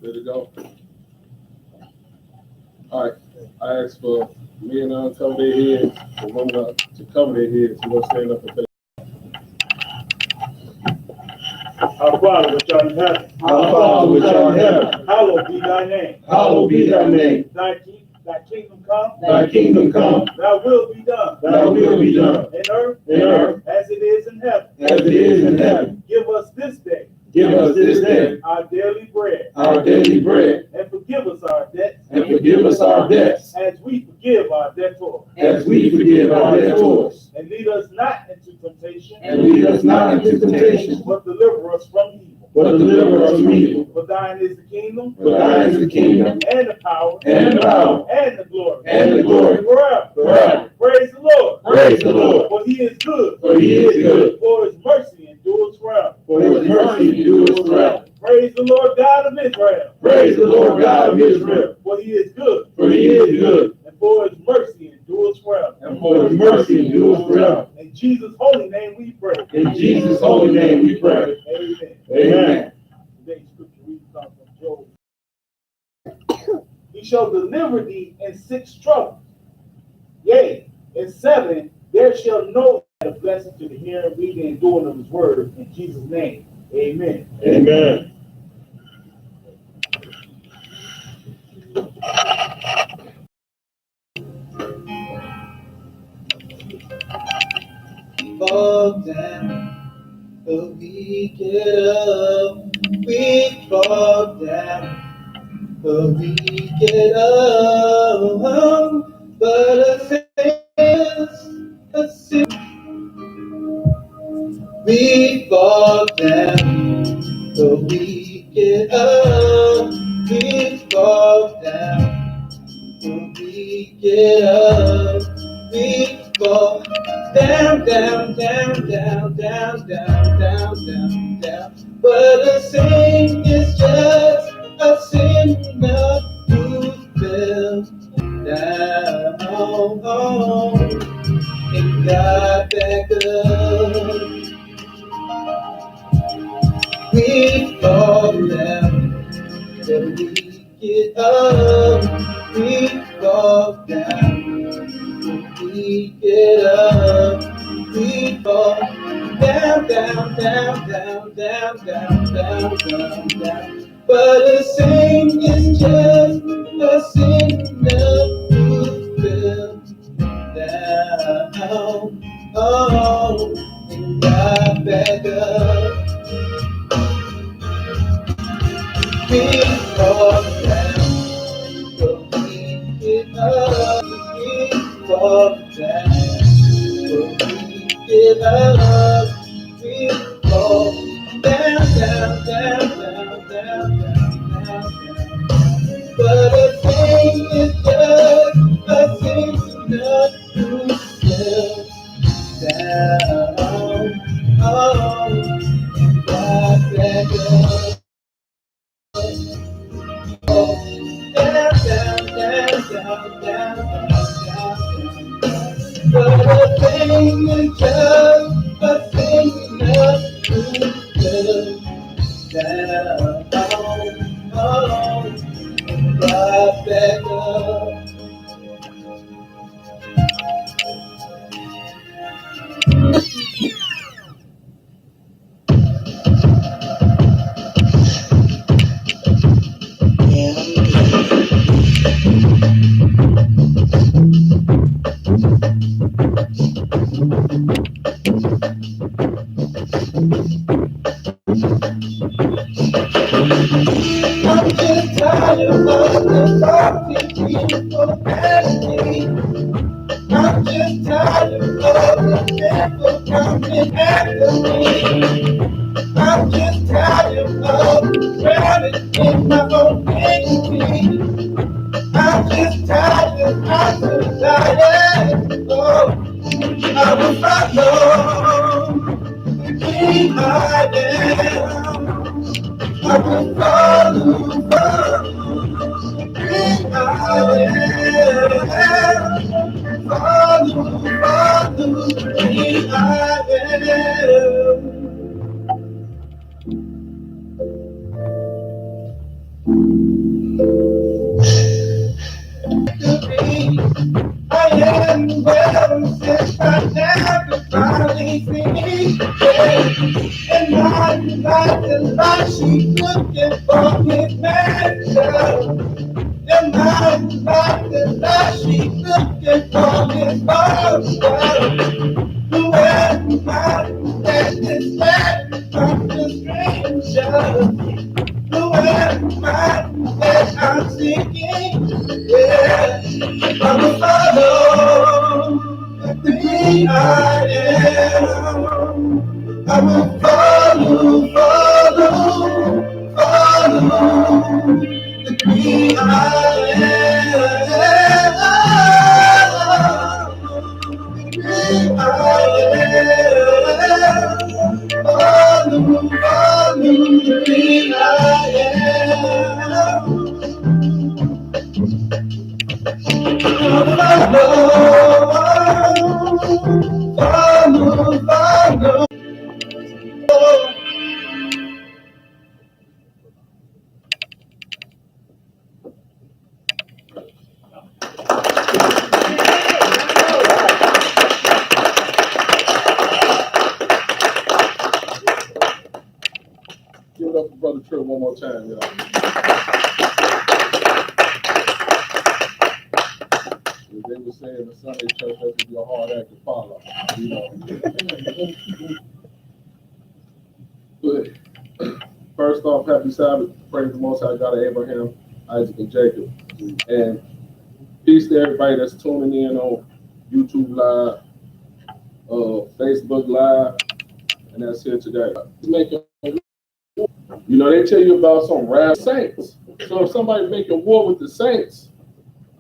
There to go. All right. I asked for men to uncover their heads, for women to cover their heads. We're going to stand up and say, Our Father which art in heaven, Our Father which art in heaven, hallowed be thy name. hallowed be thy name. Thy kingdom come, Thy kingdom come, thy will be done. thy will be done In earth, in earth as it is in heaven. as it is in heaven. Give us this day Give us this day our daily bread, our daily bread, and forgive us our debts, and forgive us our debts, as we forgive our debtors. as we forgive our debtors. And lead us not into temptation, And lead us not into temptation, but deliver us from evil. but deliver us from evil. For thine is the kingdom, For thine is the kingdom, and the power, and the power, and the glory, and the glory, forever. forever. Praise the Lord. Praise the Lord. For he is good, For he is good, for his mercy endures forever. for his mercy endures forever. Praise the Lord God of Israel. Praise the Lord God of Israel, For he is good, for he is good, and for his mercy endures forever. and for his mercy endures forever. In Jesus' holy name we pray. In Jesus' holy name we pray. Amen. Amen. Today's scripture reading comes from Job. He shall deliver thee in 6 troubles. Yea, in 7 there shall no a blessing to the hearing, reading, and doing of his word. In Jesus' name. Amen. Amen. Fall down, but we get up. We fall down, but we get up. But a sin, we fall down, but we get up. We fall down, but we get up. We fall down, down, down, down, down, down, down, down, down. But a saint is just a sinner who fell down, and got back up. We fall down, but we get up. We fall down, we get up, we fall down, down, down, down, down, down, down, down, down. But a saint is just a sinner who fell down, and got back up. We fall down, but we get up. We fall down, but we get up. We fall down, down, down, down, down, down, down. But a thing is just a sinner who fell down, and got back up. Down, down, down, down, down, down, down. But a thing is just a sinner who fell down, and got back up. I'm just tired of the talking people past me. I'm just tired of the people coming after me. I'm just tired of drowning in my own dignity. I'm just tired of I'm so tired. Oh, I will follow the king I am. I will follow the king I am. Follow the king I am. like she's looking for his mansion. Your mind is like she's looking for his father. Who am I that this man from the stranger? Who am I that I'm seeking? Yeah, I will follow the green I am. I will follow the green I am. The green I am. Follow the green I am. Follow. Give it up for Brother Trill one more time, y'all. They were saying the Sunday church has to be a hard act to follow, you know. But first off, happy Sabbath. Praise the Most High God of Abraham, Isaac, and Jacob. And peace to everybody that's tuning in on YouTube Live, Facebook Live, and that's here today. You know, they tell you about some rap saints. So if somebody making war with the saints,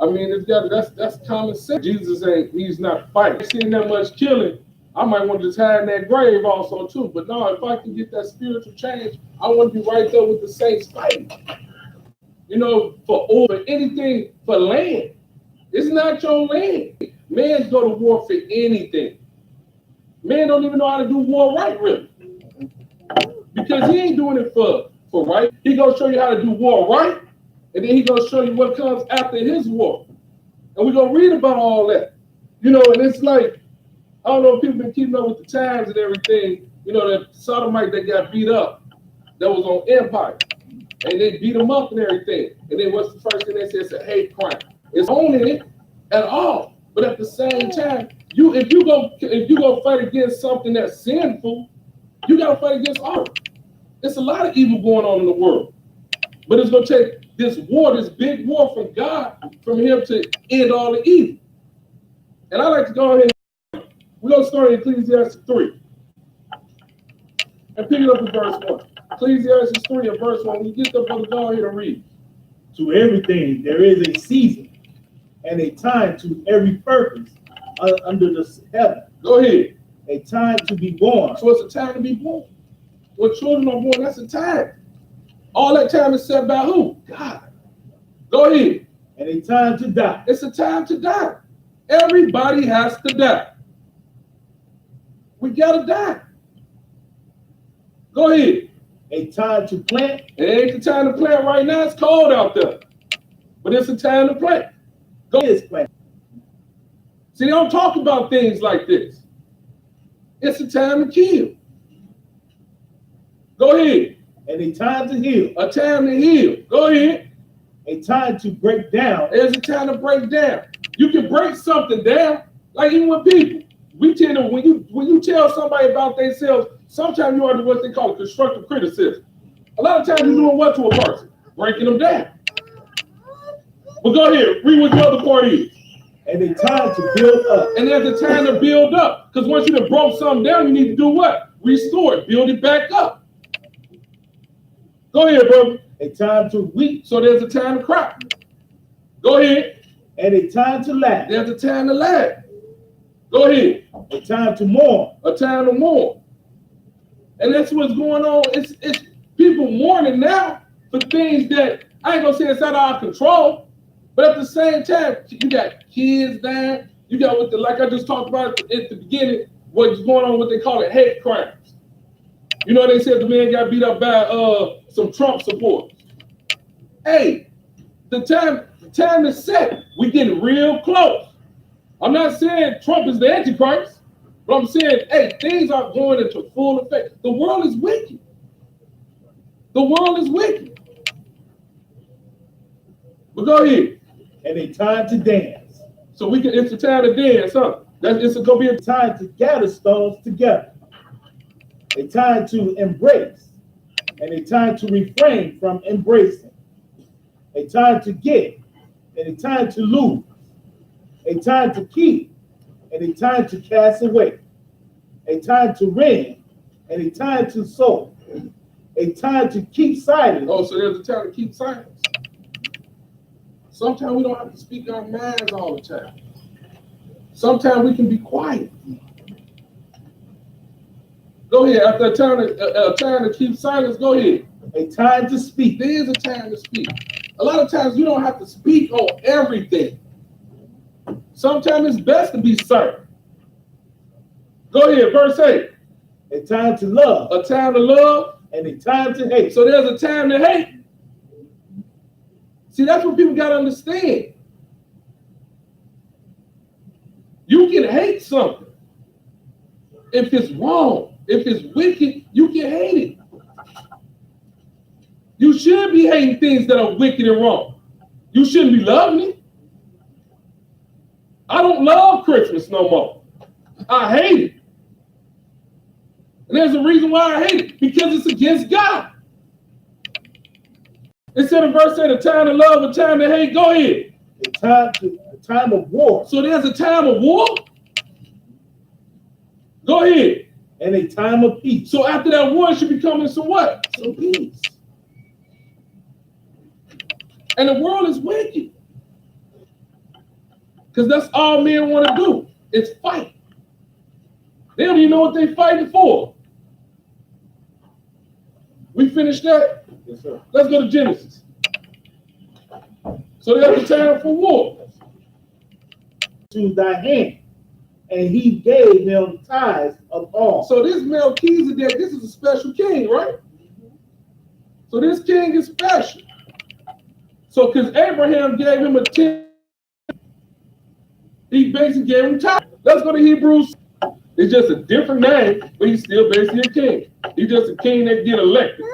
I mean, that's common sense. He's not fighting. I've seen that much killing. I might want to just hide in that grave also too. But no, if I can get that spiritual change, I want to be right there with the saints fighting. You know, for over anything for land. It's not your land. Men go to war for anything. Men don't even know how to do war right, really. Because he ain't doing it for right. He gonna show you how to do war right, and then he gonna show you what comes after his war. And we're gonna read about all that. You know, and it's like, I don't know if people been keeping up with the times and everything. You know, that sodomite that got beat up, that was on Empire. And they beat him up and everything. And then what's the first thing they say? It's a hate crime. It's owning it at all. But at the same time, if you go fight against something that's sinful, you gotta fight against all. There's a lot of evil going on in the world. But it's gonna take this war, this big war from God, from him to end all the evil. And I like to go ahead. We're gonna start in Ecclesiastes 3. And pick it up in verse 1. Ecclesiastes 3 and verse 1. When you get there, brother, go ahead and read. To everything there is a season and a time to every purpose under the heaven. Go ahead. A time to be born. So it's a time to be born. When children are born, that's a time. All that time is set by who? God. Go ahead. And a time to die. It's a time to die. Everybody has to die. We gotta die. Go ahead. A time to plant. It ain't the time to plant right now. It's cold out there. But it's a time to plant. Go ahead. Plant. See, they don't talk about things like this. It's a time to kill. Go ahead. And a time to heal. A time to heal. Go ahead. A time to break down. There's a time to break down. You can break something down, like even with people. We tend to, when you tell somebody about themselves, sometimes you are what they call constructive criticism. A lot of times you're doing what to a person? Breaking them down. But go ahead, read what the other part is. And a time to build up. And there's a time to build up. Because once you have broke something down, you need to do what? Restore it, build it back up. Go ahead, brother. A time to weep. So there's a time to cry. Go ahead. And a time to laugh. There's a time to laugh. Go ahead. A time to mourn. A time to mourn. And that's what's going on. It's people mourning now for things that, I ain't gonna say it's out of our control, but at the same time, you got kids dying. You got like I just talked about at the beginning, what's going on, what they call it, hate crimes. You know, they said the man got beat up by some Trump supporters. Hey, the time is set. We getting real close. I'm not saying Trump is the Antichrist, but I'm saying, hey, things are going into full effect. The world is wicked. The world is wicked. But go ahead. And a time to dance. So it's a time to dance, huh? It's gonna be a Time to gather stones together. A time to embrace. And a time to refrain from embracing. A time to get. And a time to lose. A time to keep. And a time to cast away. A time to rend. And a time to sow. A time to keep silent. Oh, so there's a time to keep silence. Sometimes we don't have to speak our minds all the time. Sometimes we can be quiet. Go ahead. After a time to keep silence, go ahead. A time to speak. There is a time to speak. A lot of times you don't have to speak on everything. Sometimes it's best to be silent. Go ahead, verse 8. A time to love. A time to love. And a time to hate. So there's a time to hate. See, that's what people got to understand. You can hate something. If it's wrong, if it's wicked, you can hate it. You should be hating things that are wicked and wrong. You shouldn't be loving it. I don't love Christmas no more. I hate it. And there's a reason why I hate it, because it's against God. It said in verse 8, a time to love, a time to hate. Go ahead. A time of war. So there's a time of war? Go ahead. And a time of peace. So after that war, it should be coming some what? Some peace. And the world is wicked. Because that's all men want to do, is fight. They don't even know what they're fighting for. We finished that? Yes, sir. Let's go to Genesis. So there's a time for war. To thy hand. And he gave him tithes of all. So this Melchizedek, this is a special king, right? So this king is special. So because Abraham gave him a 10, he basically gave him tithe. Let's go to Hebrews. It's just a different name, but he's still basically a king. He's just a king that get elected.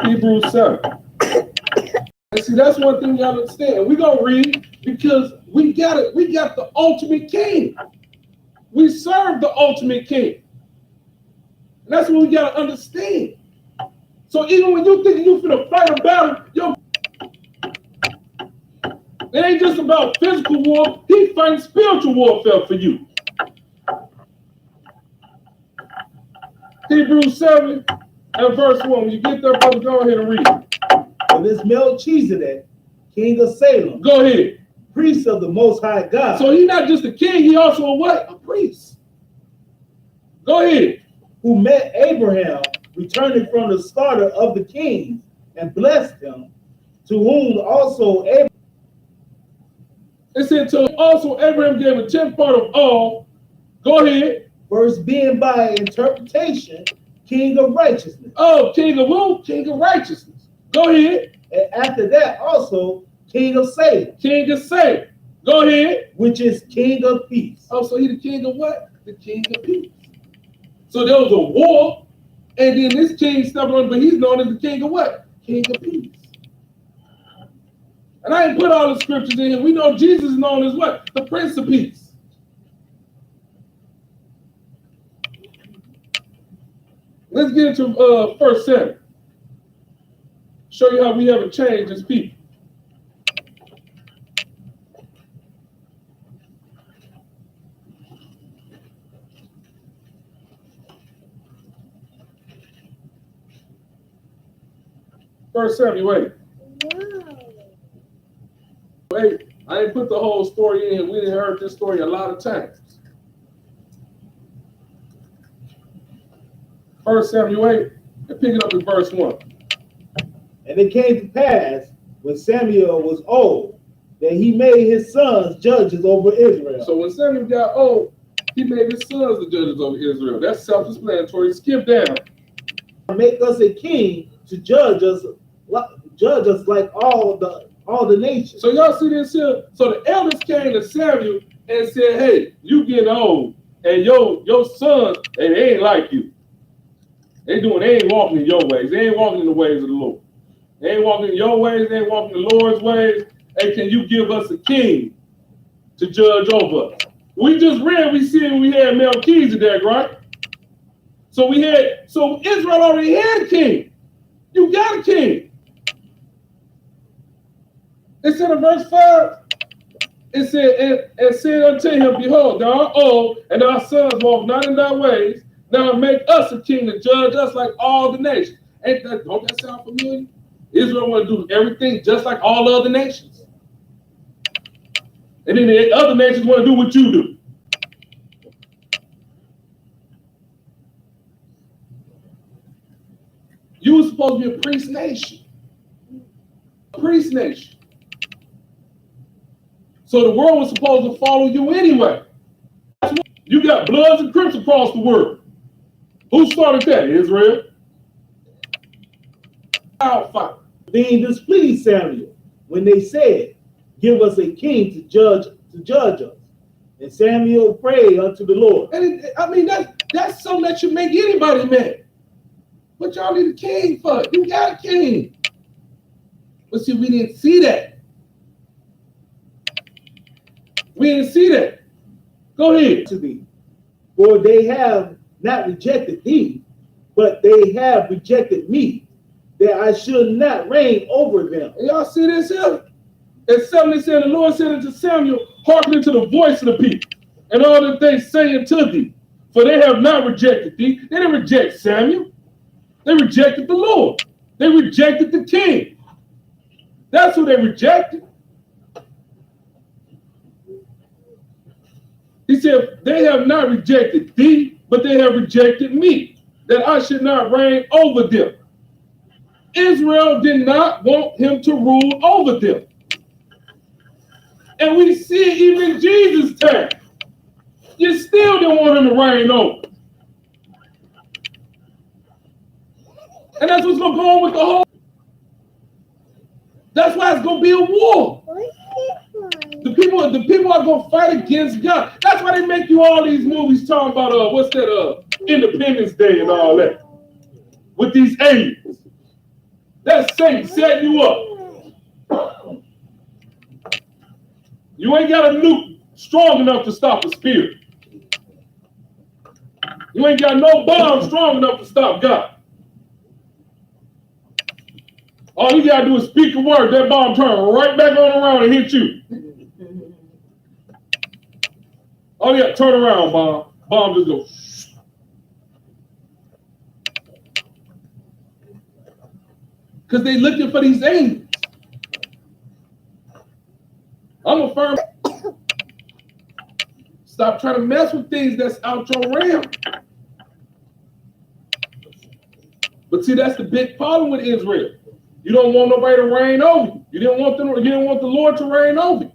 Hebrews 7. And see, that's one thing you gotta understand. We're gonna read because we got the ultimate king. We serve the ultimate king. And that's what we gotta understand. So even when you think you finna fight a battle, it ain't just about physical war, he's fighting spiritual warfare for you. Hebrews 7 and verse 1. When you get there, brother, go ahead and read it. For this Melchizedek, king of Salem, Go ahead. priest of the Most High God, So he's not just a king, he also a what? A priest. Go ahead. who met Abraham returning from the slaughter of the kings and blessed him, to whom also Abraham. It said, to also Abraham gave a 10th part of all. Go ahead. First being by interpretation, king of righteousness. Oh, king of who? King of righteousness. Go ahead. And after that also, king of Salem, King of Salem. Go ahead. which is king of peace. Oh, so he the king of what? The king of peace. So there was a war, and then this king stepped on, but he's known as the king of what? King of peace. And I didn't put all the scriptures in here. We know Jesus is known as what? The Prince of Peace. Let's get into 1 Samuel. Show you how we haven't changed as people. First Samuel, wait. Wait, I didn't put the whole story in here. We didn't heard this story a lot of times. First Samuel 8, and pick it up in verse 1. And it came to pass, when Samuel was old, that he made his sons judges over Israel. So when Samuel got old, he made his sons the judges over Israel. That's self-explanatory. Skip down. Make us a king to judge us like all the all the nations. So y'all see this here? So the elders came to Samuel and said, hey, you getting old, and your sons, and they ain't like you. They ain't walking in your ways. They ain't walking in the ways of the Lord. They ain't walking in your ways. They ain't walking in the Lord's ways. Hey, can you give us a king to judge over us? We just read, we had Melchizedek, right? So Israel already had a king. You got a king. It said in verse 5, it said, and said unto him, behold, thou art old, and our sons walk not in thy ways. Now make us a king to judge us like all the nations. Don't that sound familiar? Israel want to do everything just like all other nations. And then the other nations want to do what you do. You were supposed to be a priest nation. A priest nation. So the world was supposed to follow you anyway. You got Bloods and Crips across the world. Who started that? Israel. Wildfire. Then displeased Samuel when they said, give us a king to judge us. And Samuel prayed unto the Lord. And that's something that should make anybody mad. What y'all need a king for? You got a king. But see, we didn't see that. We didn't see that. Go ahead. To thee, for they have not rejected thee, but they have rejected me, that I should not reign over them. And y'all see this here? And 7 said, the Lord said unto Samuel, hearken to the voice of the people, and all that they say unto thee, for they have not rejected thee. They didn't reject Samuel. They rejected the Lord. They rejected the king. That's who they rejected. He said, they have not rejected thee, but they have rejected me, that I should not reign over them. Israel did not want him to rule over them. And we see it even in Jesus' time. You still didn't want him to reign over. And that's what's going to go on with the whole. That's why it's going to be a war. The people are going to fight against God. That's why they make you all these movies talking about, what's that, Independence Day and all that. With these aliens. That's Satan setting you up. You ain't got a nuke strong enough to stop a spirit. You ain't got no bomb strong enough to stop God. All you gotta do is speak a word, that bomb turn right back on around and hit you. All you gotta turn around, bomb. Bomb just goes. Because they looking for these angels. I'm a firm. Stop trying to mess with things that's out your realm. But see, that's the big problem with Israel. You don't want nobody to reign over you. You didn't want the Lord to reign over you.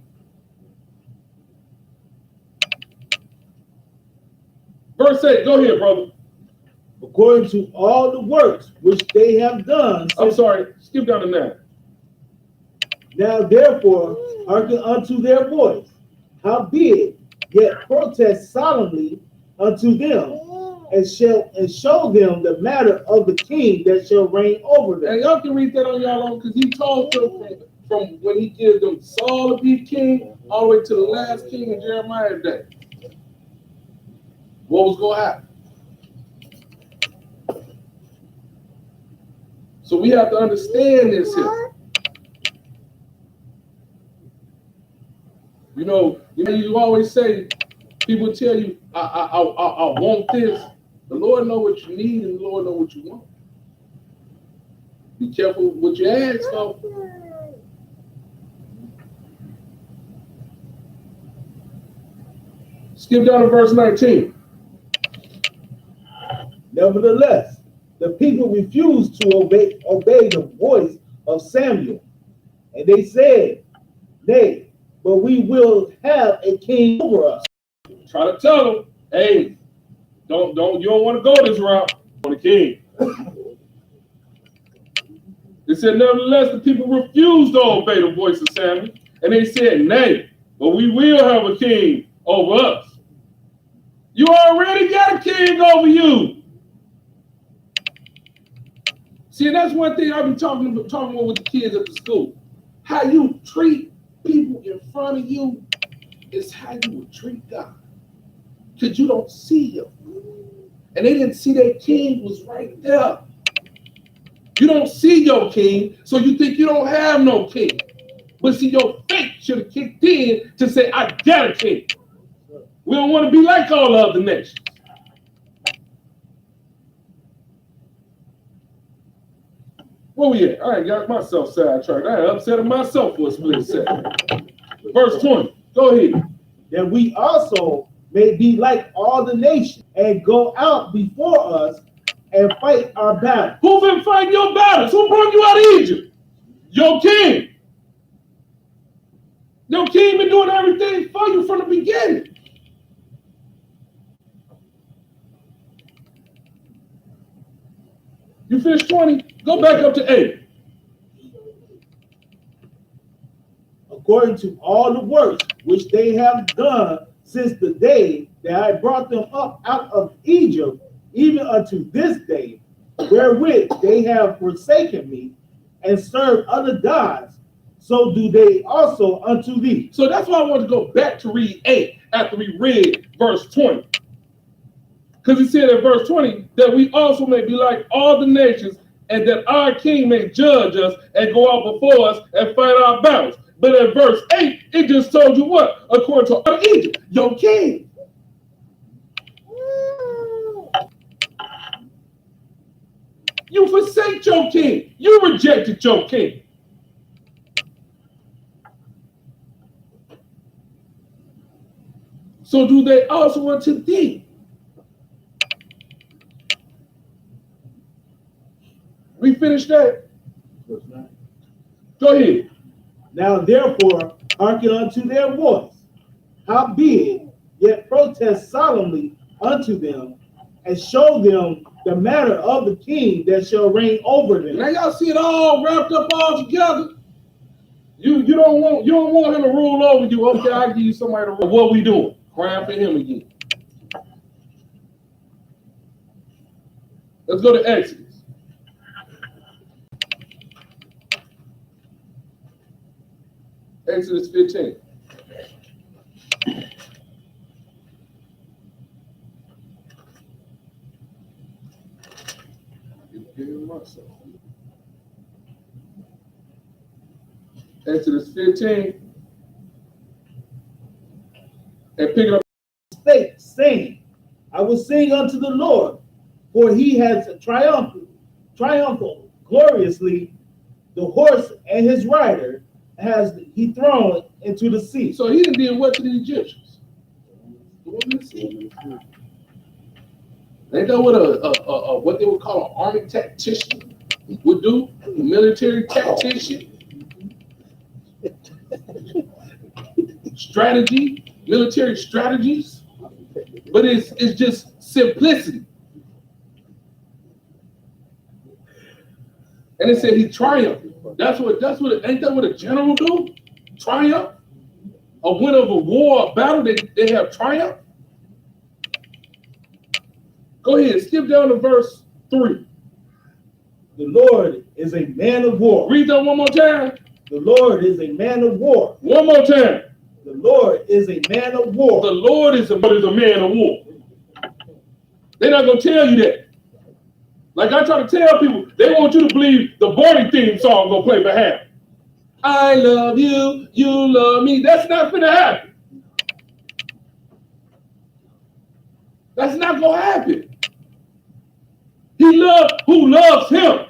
Verse 8, go ahead, brother. According to all the works which they have done. I'm sorry, skip down to 9. Now therefore hearken unto their voice, howbeit yet protest solemnly unto them, and show them the matter of the king that shall reign over them. And y'all can read that on y'all own, because he told them from when he gives them Saul to be king all the way to the last king in Jeremiah's day. What was going to happen? So we have to understand this here. You always say, people tell you, I want this. The Lord know what you need and the Lord know what you want. Be careful what you ask for. Skip down to verse 19. Nevertheless, the people refused to obey the voice of Samuel, and they said, nay, but we will have a king over us. Try to tell them, hey, you don't want to go this route. On the king. It It said, nevertheless, the people refused to obey the voice of Samuel, and they said, nay, but we will have a king over us. You already got a king over you. See, that's one thing I've been talking about with the kids at the school. How you treat people in front of you is how you would treat God. Because you don't see him. And they didn't see their king was right there. You don't see your king, so you think you don't have no king. But see, your faith should have kicked in to say, I got a king. We don't want to be like all the other nations. Where we at? I ain't got myself sidetracked. I upset myself for a split second. Verse 20. Go ahead. That we also may be like all the nations and go out before us and fight our battle. Who been fighting your battles? Who brought you out of Egypt? Your king. Your king been doing everything for you from the beginning. You finished 20? Go back up to 8. According to all the works which they have done since the day that I brought them up out of Egypt, even unto this day, wherewith they have forsaken me and served other gods, so do they also unto thee. So that's why I want to go back to read 8 after we read verse 20. Because he said in verse 20 that we also may be like all the nations, and that our king may judge us and go out before us and fight our battles. But in verse 8, it just told you what? According to Egypt, your king. You forsake your king. You rejected your king. So do they also unto thee? We finished that. Go ahead. Now therefore hearken unto their voice, howbeit yet protest solemnly unto them, and show them the matter of the king that shall reign over them. Now y'all see it all wrapped up all together. You don't want him to rule over you. Okay, I'll give you somebody to rule. What we doing? Crying for him again. Let's go to Exodus. Exodus 15. Exodus 15. And pick it up. State, saying, I will sing unto the Lord, for he has triumphed gloriously. The horse and his rider has he thrown into the sea. So he did what to the Egyptians? Ain't that what a what they would call an army tactician would do? A military tactician? Strategy, military strategies. But it's just simplicity. And it said he triumphed. That's what ain't that what a general do? Triumph? A win of a war, a battle, they have triumph? Go ahead, skip down to verse 3. The Lord is a man of war. Read that one more time. The Lord is a man of war. One more time. The Lord is a man of war. The Lord is a man of war. They're not going to tell you that. Like I try to tell people, they want you to believe the Barney theme song going to play behalf. I love you, you love me. That's not going to happen. That's not going to happen. He loves who loves him.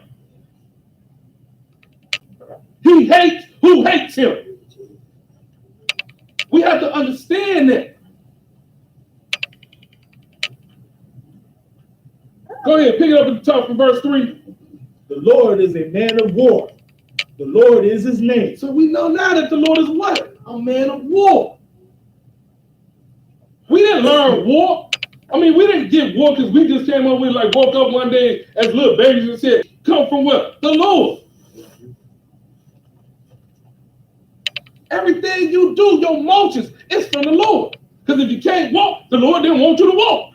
He hates who hates him. We have to understand that. Go ahead, pick it up at the top from verse 3. The Lord is a man of war. The Lord is his name. So we know now that the Lord is what? A man of war. We didn't learn war. I mean, we didn't get war because we just came up with, like, woke up one day as little babies and said, come from what? The Lord. Everything you do, your motions, it's from the Lord. Because if you can't walk, the Lord didn't want you to walk.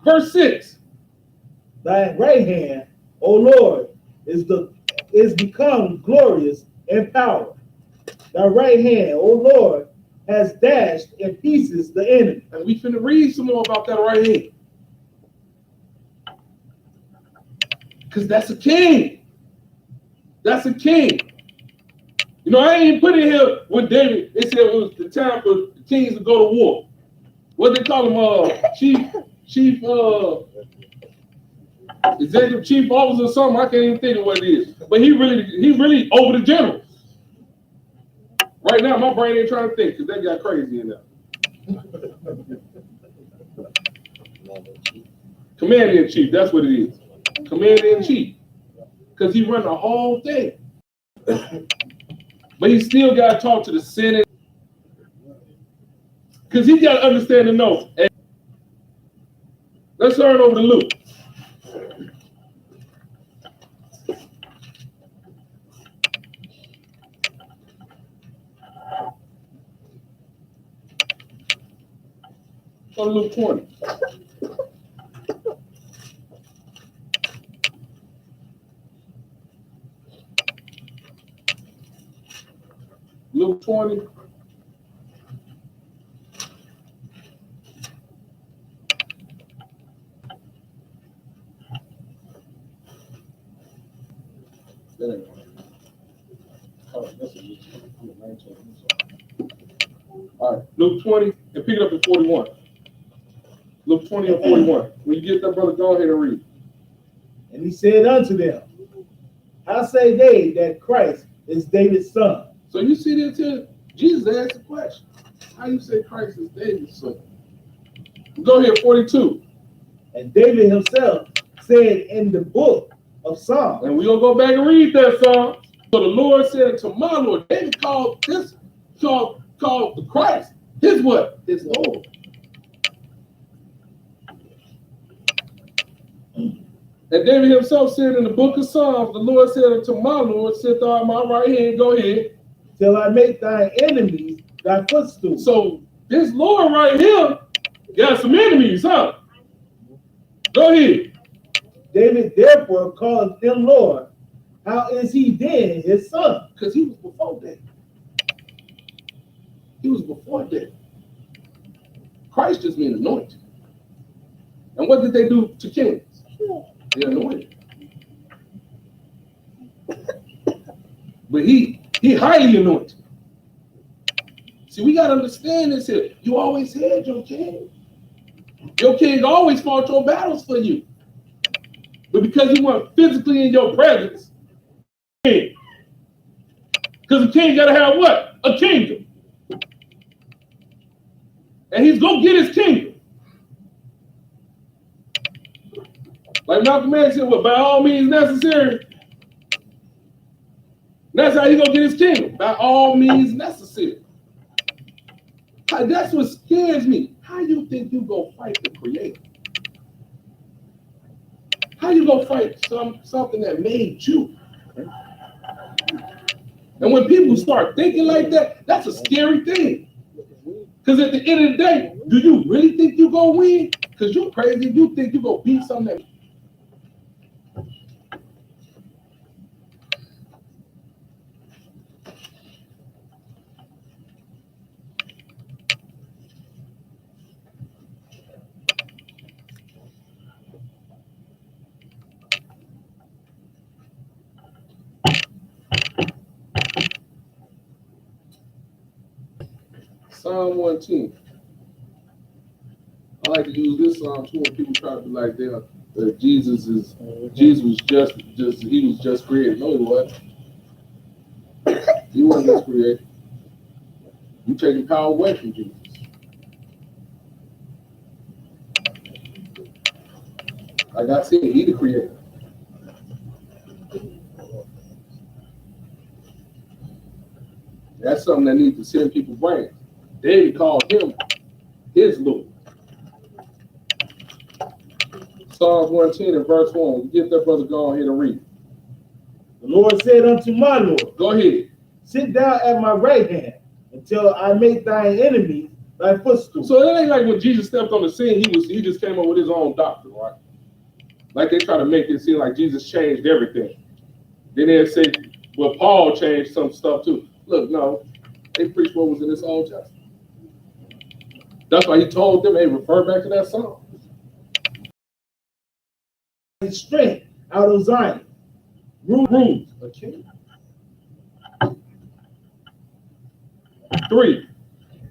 Verse 6. Thy right hand, O Lord, is become glorious in power. Thy right hand, O Lord, has dashed in pieces the enemy. And we finna read some more about that right here. Because that's a king. That's a king. You know, I ain't put in here with David. They said it was the time for the kings to go to war. What they call him? Chief, executive chief officer or something. I can't even think of what it is. But he really over the general. Right now, my brain ain't trying to think because they got crazy in there. Commander-in-chief, that's what it is. Commander-in-chief. Because he run the whole thing. But he still got to talk to the Senate. Because he got to understand and know. Hey, let's turn over to Luke. Go to Luke 20. Luke 20. All right, Luke 20, and pick it up at 41. Luke 20 and 41. When you get that, brother, go ahead and read. And he said unto them, how say they that Christ is David's son? So you see there too, Jesus asked the question. How you say Christ is David's son? Go ahead, 42. And David himself said in the book of Psalms. And we're going to go back and read that psalm. So the Lord said unto my Lord, David called the Christ his what? His Lord. And David himself said in the book of Psalms, the Lord said unto my Lord, sit thou on my right hand, go ahead. Till I make thy enemies thy footstool. So this Lord right here got some enemies, huh? Go ahead. David therefore called him Lord. How is he then his son? Because he was before that. He was before that. Christ just means anointed. And what did they do to kings? They anointed. But he highly anointed. See, we got to understand this here. You always had your king. Your king always fought your battles for you. But because he wasn't physically in your presence, because the king got to have what? A kingdom. And he's going to get his kingdom. Like Malcolm X said, what, by all means necessary. That's how he's going to get his kingdom. By all means necessary. That's what scares me. How you think you going to fight the Creator? How you going to fight something that made you? And when people start thinking like that, that's a scary thing. Because at the end of the day, do you really think you're going to win? Because you're crazy if you think you're going to beat something that... Psalm 110. I like to use this psalm too when people try to be like, Jesus was just created. No, he wasn't. He wasn't just created. You taking power away from Jesus. Like I said, he the creator. That's something that needs to sit in people's brains. David called him his Lord. Psalms 110 and verse 1. Get that brother go ahead and read. The Lord said unto my Lord, Go ahead. sit down at my right hand until I make thine enemies thy footstool. So it ain't like when Jesus stepped on the scene, he just came up with his own doctrine, right? Like they try to make it seem like Jesus changed everything. Then they say, well, Paul changed some stuff too. Look, no, they preached what was in this Old Testament. That's why he told them, hey, refer back to that song. His strength out of Zion. Rules. A king. 3.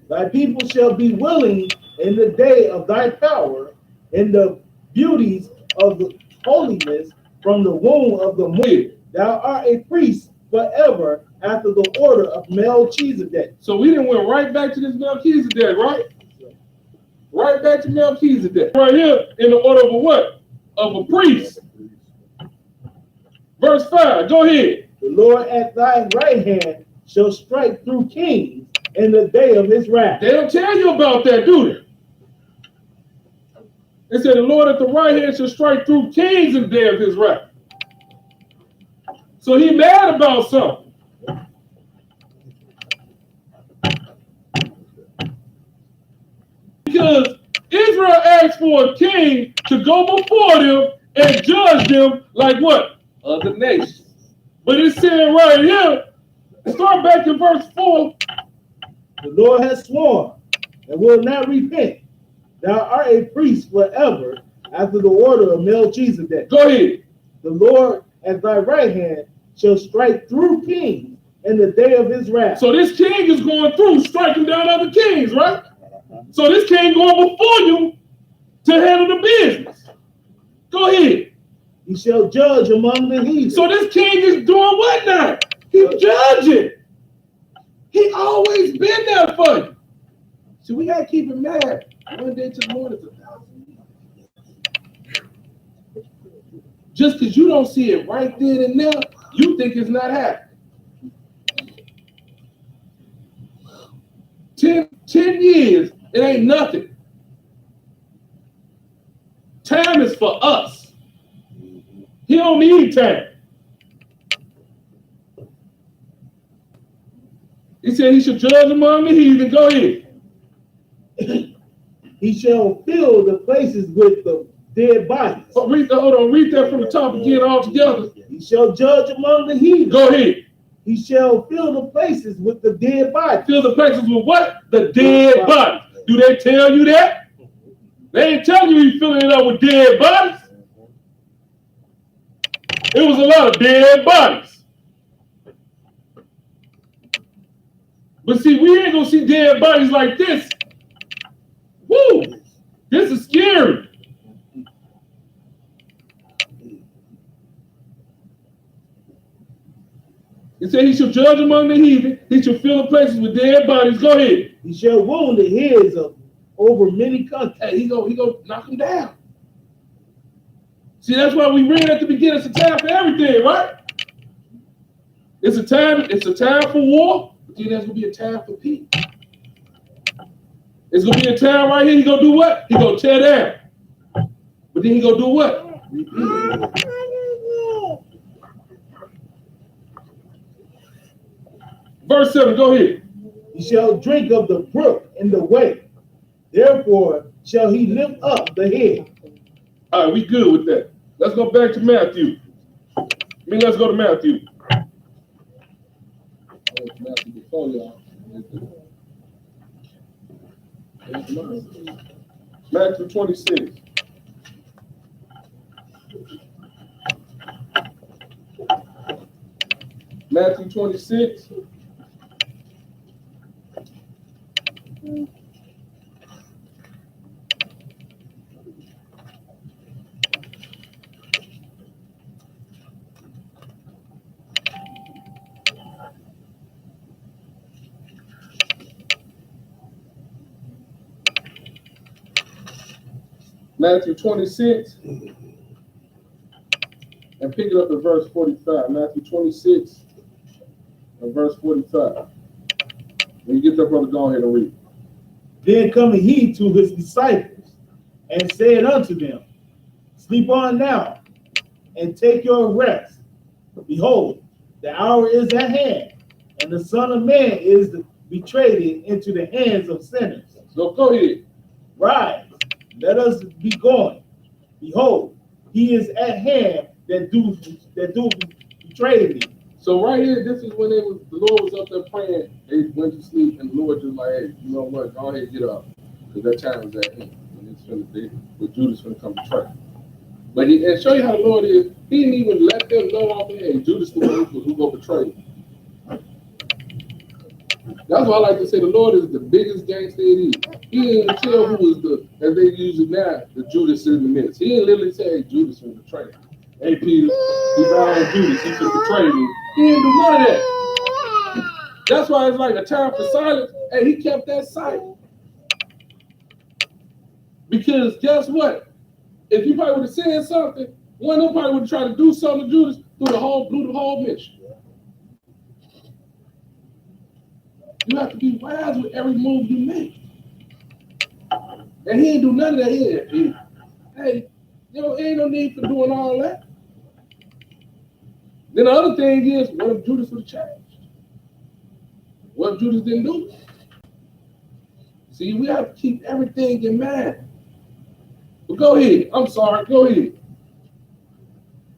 Thy people shall be willing in the day of thy power, in the beauties of the holiness from the womb of the morning. Thou art a priest forever after the order of Melchizedek. So we didn't went right back to this Melchizedek, right? Right back to Melchizedek. Right here in the order of a what? Of a priest. Verse 5, go ahead. The Lord at thy right hand shall strike through kings in the day of his wrath. They don't tell you about that, do they? It said the Lord at the right hand shall strike through kings in the day of his wrath. So he mad about something. Because Israel asked for a king to go before them and judge them like what? Other nations. But it's saying right here, start back in verse 4. The Lord has sworn and will not repent. Thou art a priest forever after the order of Melchizedek. Go ahead. The Lord at thy right hand shall strike through kings in the day of his wrath. So this king is going through, striking down other kings, right? So this king going before you to handle the business. Go ahead. He shall judge among the heathen. So this king is doing what now? He's judging. He always been there for you. So we gotta keep it mad. One day to the morning is 1,000 years. Just because you don't see it right then and there, you think it's not happening. 10 years, it ain't nothing. Time is for us. He don't need time. He said he should judge among the heathen. Go ahead. He shall fill the places with the dead bodies. Oh, read that from the top again all together. He shall judge among the heathen. Go ahead. He shall fill the places with the dead bodies. Fill the places with what? The dead bodies. Do they tell you that? They ain't telling you he's filling it up with dead bodies. It was a lot of dead bodies. But see, we ain't gonna see dead bodies like this. Woo! This is scary. He said he shall judge among the heathen. He shall fill the places with dead bodies. Go ahead. He shall wound the heads of over many countries. Hey, he go knock them down. See, that's why we read at the beginning. It's a time for everything, right? It's a time for war, but then there's gonna be a time for peace. It's gonna be a time right here. He gonna do what? He gonna tear down. But then he gonna do what? Rebuild. Verse 7, go ahead. He shall drink of the brook in the way. Therefore shall he lift up the head. All right, we good with that. Let's go back to Matthew. Let's go to Matthew. Matthew before y'all. Matthew 26. Matthew 26. Matthew 26, and pick it up at verse 45. Matthew 26 and verse 45. When you get there, brother, go ahead and read. Then cometh he to his disciples and said unto them, sleep on now and take your rest. Behold, the hour is at hand, and the Son of Man is betrayed into the hands of sinners. So go ahead. Rise, let us be going. Behold, he is at hand that do betray me. So right here, this is when the Lord was up there praying. They went to sleep, and the Lord just like, hey, you know what? Go ahead, get up, because that time is at hand. When Judas going to come betray. But and show you how the Lord is. He didn't even let them know off the head. Judas the one who go betray him. That's why I like to say the Lord is the biggest gangster it is. He didn't tell who was the, as they use it now, the Judas in the midst. He didn't literally say, hey, Judas will betray him. Hey, Peter, he's on Judas. He should betray me. He didn't do none of that. That's why it's like a time for silence. And he kept that silent. Because guess what? If you probably would have said something, one of them probably would have tried to do something to Judas blew the whole mission. You have to be wise with every move you make. And he ain't do none of that here. Hey, ain't no need for doing all that. Then the other thing is, what if Judas would have changed? What if Judas didn't do it? See, we have to keep everything in mind. But go ahead. I'm sorry. Go ahead.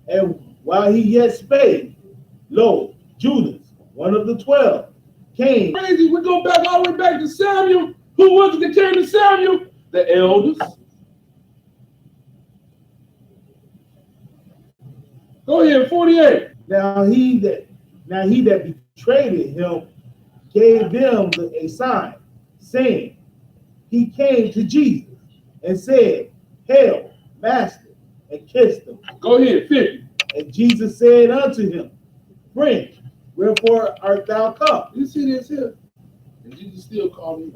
And while he yet spake, lo, Judas, one of the 12, came. Crazy. We go back all the way back to Samuel. Who was it that came to Samuel? The elders. Go ahead, 48. Now he that betrayed him gave them a sign, saying, he came to Jesus and said, Hail, Master, and kissed him. Go ahead, 50. And Jesus said unto him, Friend, wherefore art thou come? You see this here? And Jesus still called him.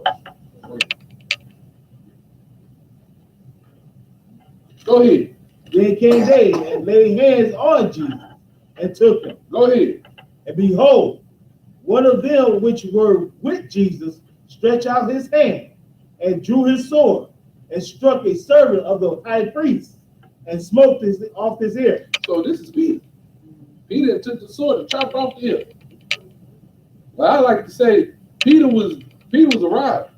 Go ahead. Then came they and laid hands on Jesus and took him. Go ahead. And behold, one of them which were with Jesus stretched out his hand and drew his sword and struck a servant of the high priest and smote off his ear. So this is Peter. Peter took the sword and chopped off the ear. Well, I like to say Peter was a rider.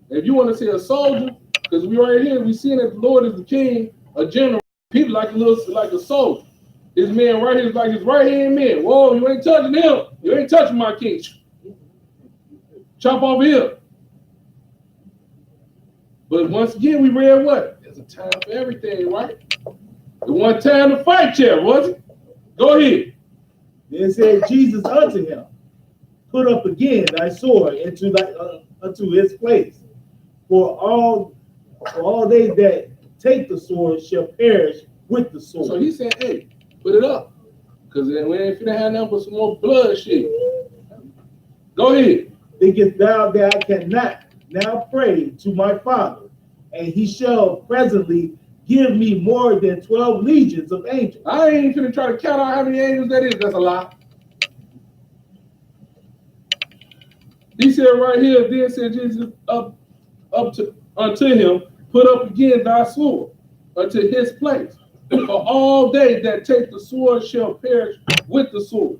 If you want to say a soldier, because we right here, we see that the Lord is the king, a general. Peter like a soldier. His man right here is like his right hand man. Whoa, you ain't touching him. You ain't touching my king. Chop off here. But once again, we read what? There's a time for everything, right? The one time to fight, chair, was it? Go ahead. Then said Jesus unto him, Put up again thy sword unto his place. For all they that take the sword shall perish with the sword. So he said, hey, put it up. Because we ain't finna have nothing but some more blood shit. Go ahead. Thinkest thou that I cannot now pray to my Father, and he shall presently give me more than 12 legions of angels? I ain't finna try to count out how many angels that is. That's a lie. He said right here, then said Jesus unto him, put up again thy sword unto his place. For all they that take the sword shall perish with the sword.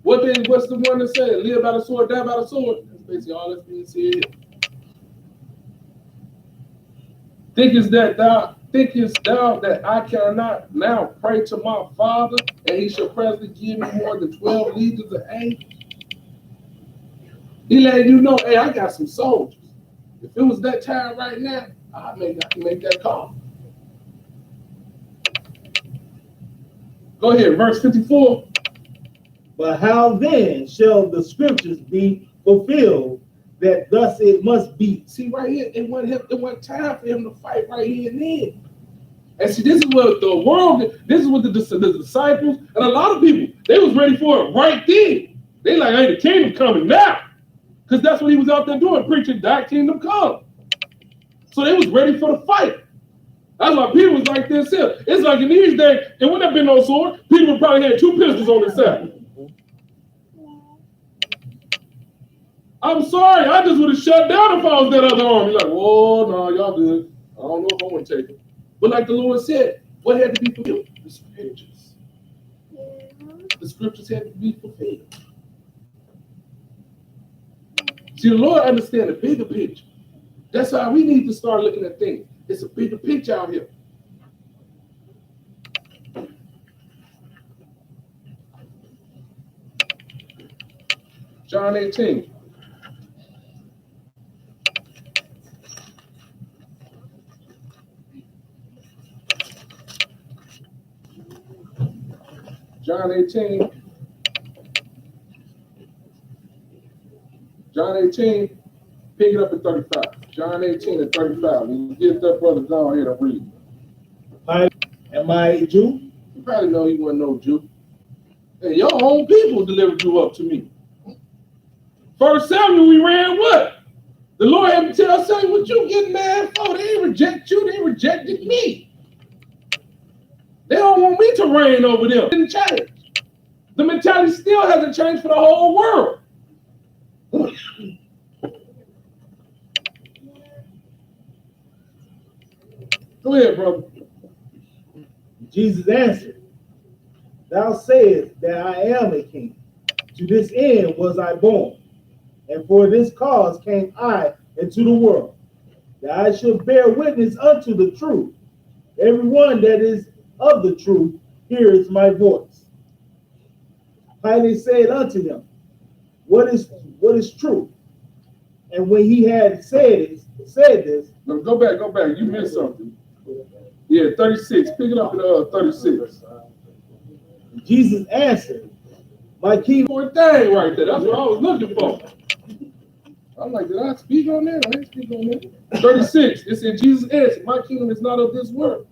What's the one that said, live by the sword, die by the sword? That's basically all that's being said here. Thinkest thou that I cannot now pray to my Father, and he shall presently give me more than 12 legions of angels? He let you know, hey, I got some soldiers. If it was that time right now, I can make that call. Go ahead, verse 54. But how then shall the scriptures be fulfilled that thus it must be? See, right here, it wasn't time for him to fight right here and then. And see, this is what the world, this is what the disciples and a lot of people, they was ready for it right then. They like, hey, the kingdom coming now. Because that's what he was out there doing, preaching that kingdom come. So they was ready for the fight. That's why Peter was like this here. It's like in these days, it wouldn't have been no sword. Peter would probably had 2 pistols on his side. I'm sorry, I just would have shut down if I was that other army. Like, whoa, no, y'all good. I don't know if I want to take it. But like the Lord said, what had to be fulfilled? The scriptures. the scriptures had to be fulfilled. See, the Lord understands the bigger picture. That's how we need to start looking at things. It's a bigger picture out here. John 18. John 18. John 18, pick it up at 35. John 18 and 35. When you get that, brother, go ahead and read. Am I a Jew? You probably know he wasn't no Jew. Hey, your own people delivered you up to me. First Samuel, we ran what? The Lord had to tell Samuel, what you getting mad for? They didn't reject you, they rejected me. They don't want me to reign over them. It didn't change. The mentality still hasn't changed for the whole world. Go ahead, brother. Jesus answered, Thou sayest that I am a king. To this end was I born, and for this cause came I into the world, that I should bear witness unto the truth. Everyone that is of the truth hears my voice. Pilate said unto him, What is truth? And when he had said this, No, go back. You missed something. Yeah, 36. Pick it up at 36. Jesus answered, My kingdom. One thing right there. That's what I was looking for. I'm like, did I speak on that? I didn't speak on that. 36. It said, Jesus answered, My kingdom is not of this world.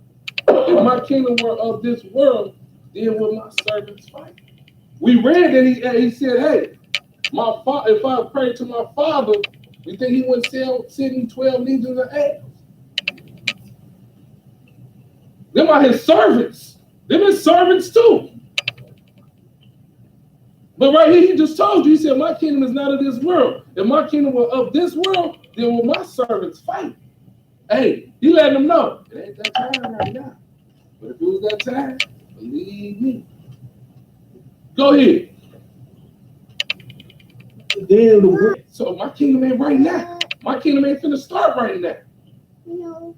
If my kingdom were of this world, then would my servants fight. We read that he said, hey, my father, if I prayed to my father, you think he wouldn't send me 12 legions of angels? Them are his servants. Them his servants too. But right here, he just told you, he said, my kingdom is not of this world. If my kingdom were of this world, then will my servants fight? Hey, he letting them know, it ain't that time right now. But if it was that time, believe me. Go ahead. So my kingdom ain't right now. My kingdom ain't finna start right now. No.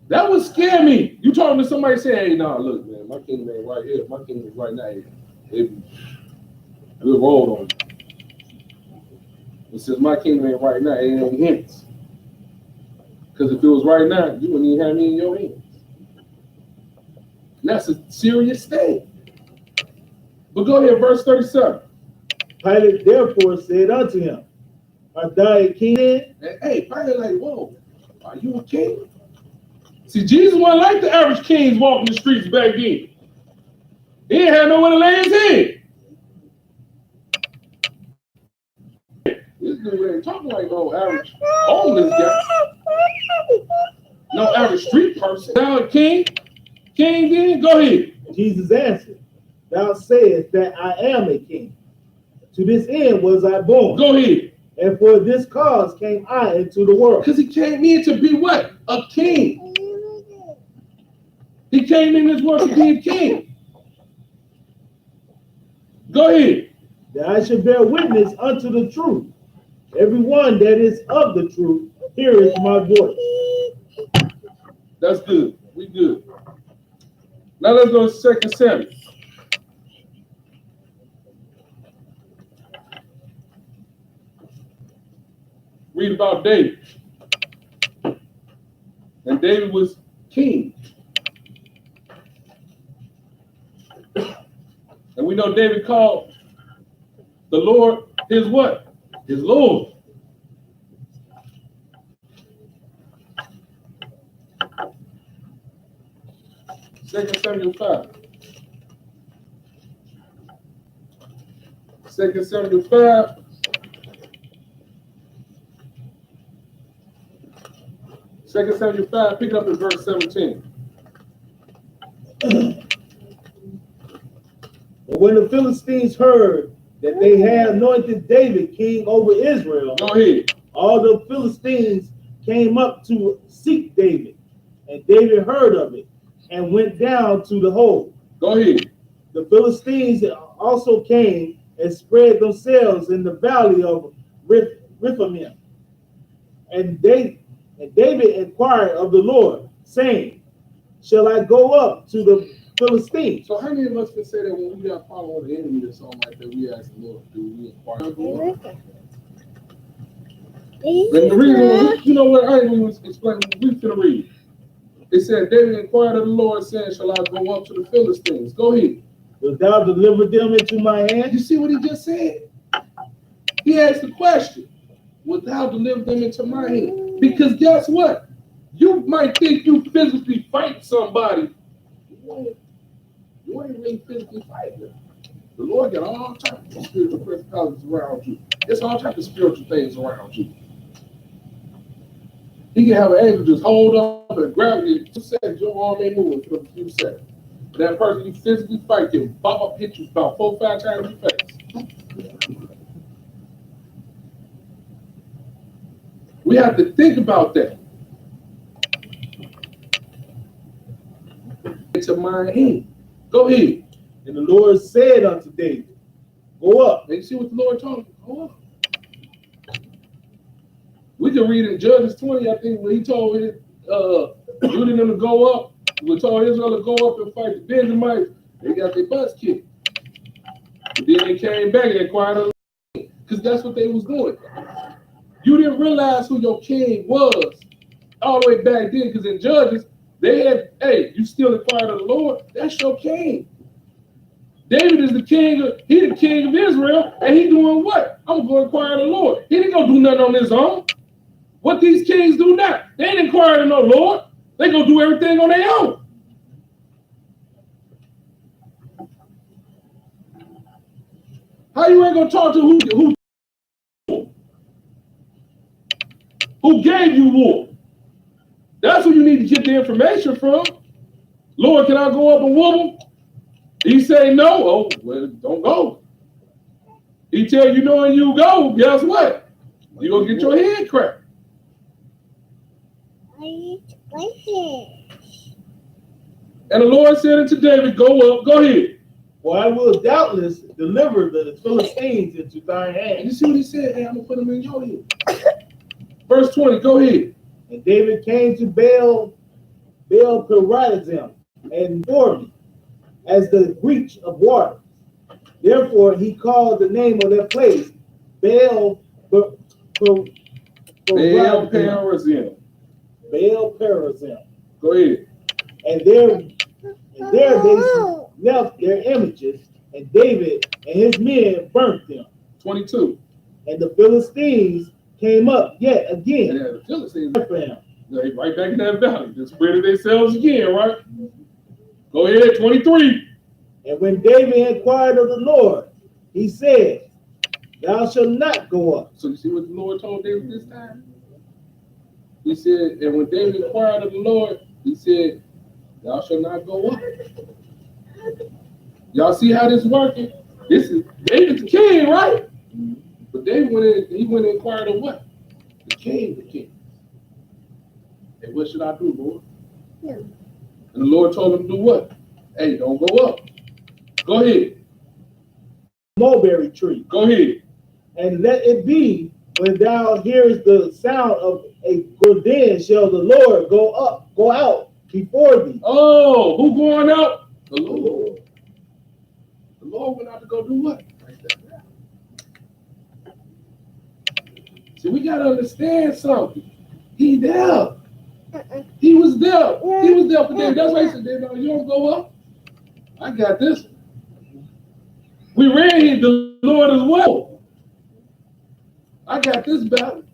That would scare me. You talking to somebody saying, hey, no, look, man, my kingdom ain't right here. My kingdom is right now. We'll roll on it. It says my kingdom ain't right now. It ain't hints. Because if it was right now, you wouldn't even have me in your hands. And that's a serious thing. But go ahead, verse 37. Pilate therefore said unto him, Art thou a king? And, hey, Pilate like, whoa, are you a king? See, Jesus wasn't like the average kings walking the streets back then. He didn't have nowhere to lay his head. This dude ain't talking like no average homeless guy. No average street person. Now a king? King then? Go ahead. Jesus answered, Thou sayest that I am a king. To this end was I born. Go ahead. And for this cause came I into the world. Because he came in to be what? A king. He came in this world to be a king. Go ahead. That I should bear witness unto the truth. Everyone that is of the truth heareth my voice. That's good. We good. Now let's go to 2 Samuel. Read about David. And David was king. And we know David called the Lord his what? His Lord. Second Samuel 5. 2 Samuel 5. Second Samuel 5, pick up at verse 17. But when the Philistines heard that they had anointed David king over Israel, Go ahead. all the Philistines came up to seek David, and David heard of it and went down to the hole. Go ahead. The Philistines also came and spread themselves in the valley of Rephaim. And David inquired of the Lord, saying, shall I go up to the Philistines? So how many of us can say that when we got following the enemy or something like that, we ask the Lord, do we inquire? And the reason, you know what, I ain't even explain, we finna read. It said, David inquired of the Lord, saying, shall I go up to the Philistines? Go ahead. Wilt thou deliver them into my hand? You see what he just said? He asked the question, will thou deliver them into my hand? Because guess what? You might think you physically fight somebody. You ain't really physically fighting them. The Lord got all types of spiritual principalities around you. There's all types of spiritual things around you. He can have an angel just hold up and grab you. 2 seconds, your arm ain't moving for a few seconds. That person you physically fight can pop up, hit you about 4 or 5 times in your face. We have to think about that. Into my hand. Go ahead. And the Lord said unto David, go up. And you see what the Lord told him? Go up. We can read in Judges 20, I think, when he told Judah them to go up. We told Israel to go up and fight the Benjamites. They got their butts kicked. But then they came back and inquired of the king, because that's what they was doing. You didn't realize who your king was all the way back then, because in Judges, they had, hey, you still inquired of the Lord? That's your king. David is the king of Israel, and he doing what? I'm going to inquire of the Lord. He didn't go do nothing on his own. What these kings do now? They ain't inquiring of no Lord. They gonna do everything on their own. How you ain't gonna talk to who gave you war? That's who you need to get the information from. Lord, can I go up and whoop him? He say no. Oh, well, don't go. He tell you no and you go. Guess what? You gonna get your head cracked. And the Lord said unto David, go up, go ahead. For I will doubtless deliver the Philistines into thine hand. And you see what he said? Hey, I'm going to put them in your head. Verse 20, go ahead. And David came to Baal Perazim and Jordan as the breach of water. Therefore he called the name of that place Baal Perazim. Baal Perazim. Go ahead. And there they left their images, and David and his men burnt them. 22. And the Philistines came up yet again. And the Philistines, they right back in that valley. Just spread themselves again, right? Go ahead, 23. And when David inquired of the Lord, he said, thou shalt not go up. So you see what the Lord told David this time? He said, and when David inquired of the Lord, he said, thou shalt not go up. Y'all see how this is working? This is David's the king, right? But David went and inquired of what? The king. Hey, what should I do, Lord? Yeah. And the Lord told him to do what? Hey, don't go up. Go ahead. Mulberry tree. Go ahead. And let it be when thou hearest the sound of a good, then shall the Lord go out before thee. Oh, who going out? The Lord. The Lord went out to go do what? See, we got to understand something. He there. He was there. He was there for David. That's why he said, David, you don't go up. I got this. We read here, the Lord as well. I got this battle.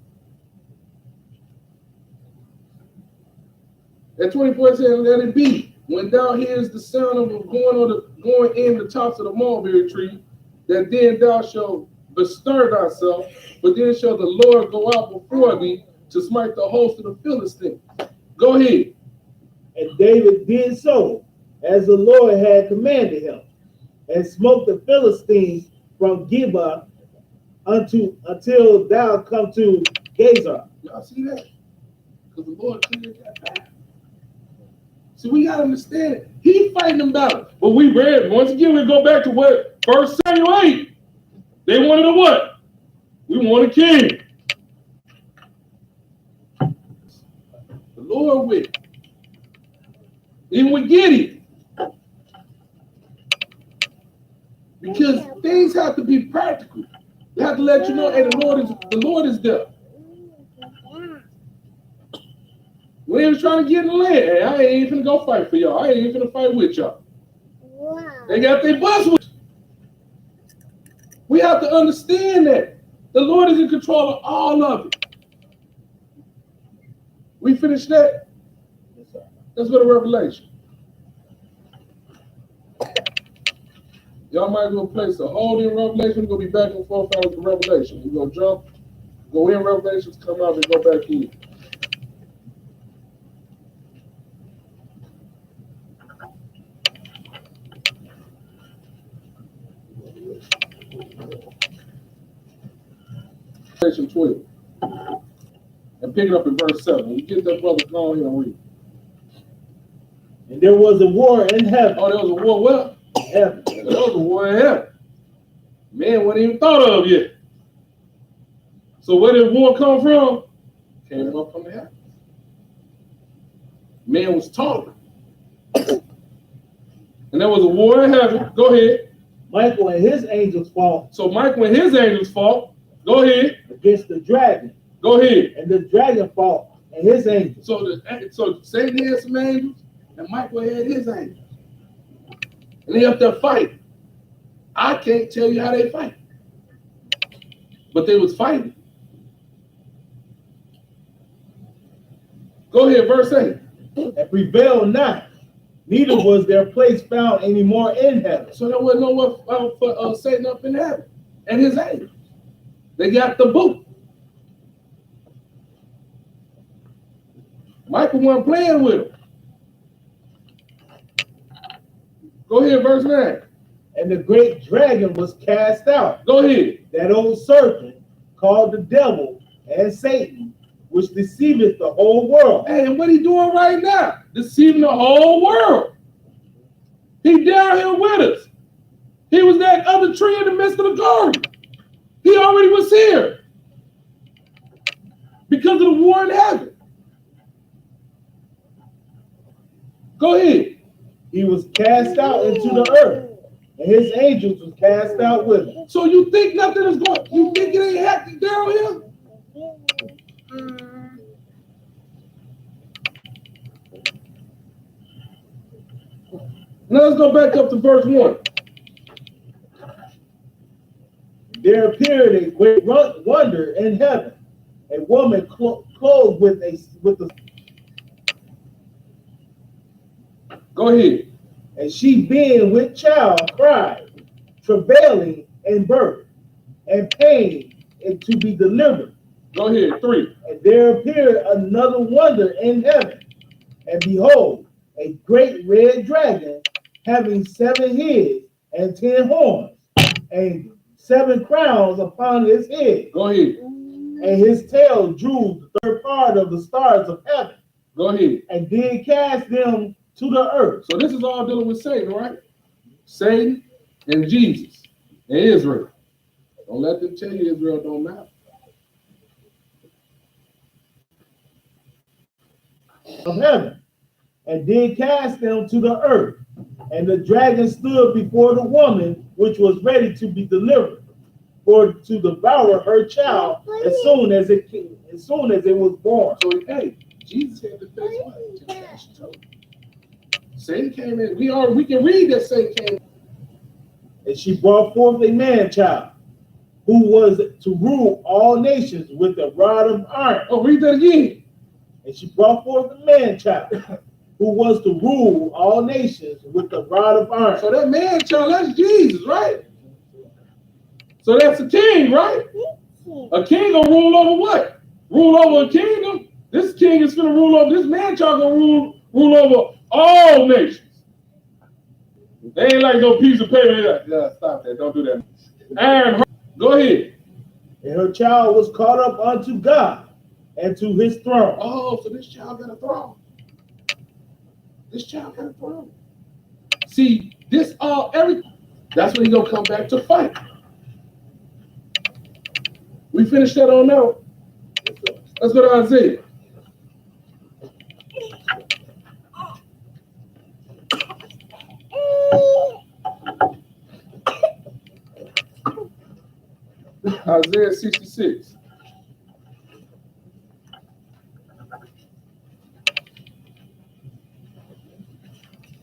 At 24 says, let it be. When thou hearest the sound of going in the tops of the mulberry tree, that then thou shalt bestir thyself, but then shall the Lord go out before thee to smite the host of the Philistines. Go ahead. And David did so, as the Lord had commanded him, and smote the Philistines from Geba until thou come to Gaza. Y'all see that? Because the Lord cleared that path. See, we gotta understand it. He fighting them battles. But we read, once again, we go back to what 1 Samuel 8. They wanted a what? We want a king. The Lord with. Even with Gideon. Because things have to be practical. They have to let you know, hey, the Lord is there. We ain't trying to get in the land. Hey, I ain't even gonna go fight for y'all. I ain't even gonna fight with y'all. Wow. They got their bus with you. We have to understand that the Lord is in control of all of it. We finished that? Let's go to Revelation. Y'all might go place a hold in Revelation. We're gonna be back and forth out of the Revelation. We're gonna jump, go in Revelations, come out, and go back in. Revelation 12. And pick it up in verse 7. When you get that, brother, go on here and read. And there was a war in heaven. Oh, there was a war where? Heaven. There was a war in heaven. Man wasn't even thought of yet. So where did war come from? Came up from the heaven. Man was taught. And there was a war in heaven. Go ahead. Michael and his angels fought. So Michael and his angels fought. Go ahead. Against the dragon. Go ahead. And the dragon fought and his angels. So Satan had some angels, and Michael had his angels. And they up there fighting. I can't tell you how they fight. But they was fighting. Go ahead, verse 8. And prevailed not, neither was their place found anymore in heaven. So there wasn't nowhere for Satan up in heaven and his angels. They got the boot. Michael wasn't playing with him. Go ahead, verse 9. And the great dragon was cast out. Go ahead. That old serpent called the devil and Satan, which deceiveth the whole world. Hey, and what he doing right now? Deceiving the whole world. He down here with us. He was that other tree in the midst of the garden. He already was here. Because of the war in heaven. Go ahead. He was cast out into the earth, and his angels was cast out with him. So you think nothing is going, you think it ain't happening down here? Now let's go back up to verse 1. There appeared a great wonder in heaven, a woman clothed with the. Go ahead. And she being with child cried, travailing in birth, and pain, and to be delivered. Go ahead, 3. And there appeared another wonder in heaven, and behold, a great red dragon, having 7 heads and 10 horns, and 7 crowns upon his head. Go ahead. And his tail drew the third part of the stars of heaven. Go ahead. And did cast them to the earth. So this is all dealing with Satan, right? Satan and Jesus and Israel. Don't let them tell you Israel don't matter. Of heaven, and did cast them to the earth. And the dragon stood before the woman, which was ready to be delivered, for to devour her child as soon as it was born. So hey, Jesus had to face what? Temptation. Satan came in. We can read that Satan came. And she brought forth a man child, who was to rule all nations with a rod of iron. Oh, read that again. And she brought forth a man child, who was to rule all nations with a rod of iron. So that man child, that's Jesus, right? So that's a king, right? A king gonna rule over what? Rule over a kingdom. This king is gonna rule over, this man child gonna rule over all nations. They ain't like no piece of paper. Like, yeah, stop that. Don't do that. Aaron, go ahead. And her child was caught up unto God and to his throne. Oh, so this child got a throne. This child got a throne. See, this all everything. That's when he gonna come back to fight. We finished that on out. Let's go to Isaiah. Isaiah 66.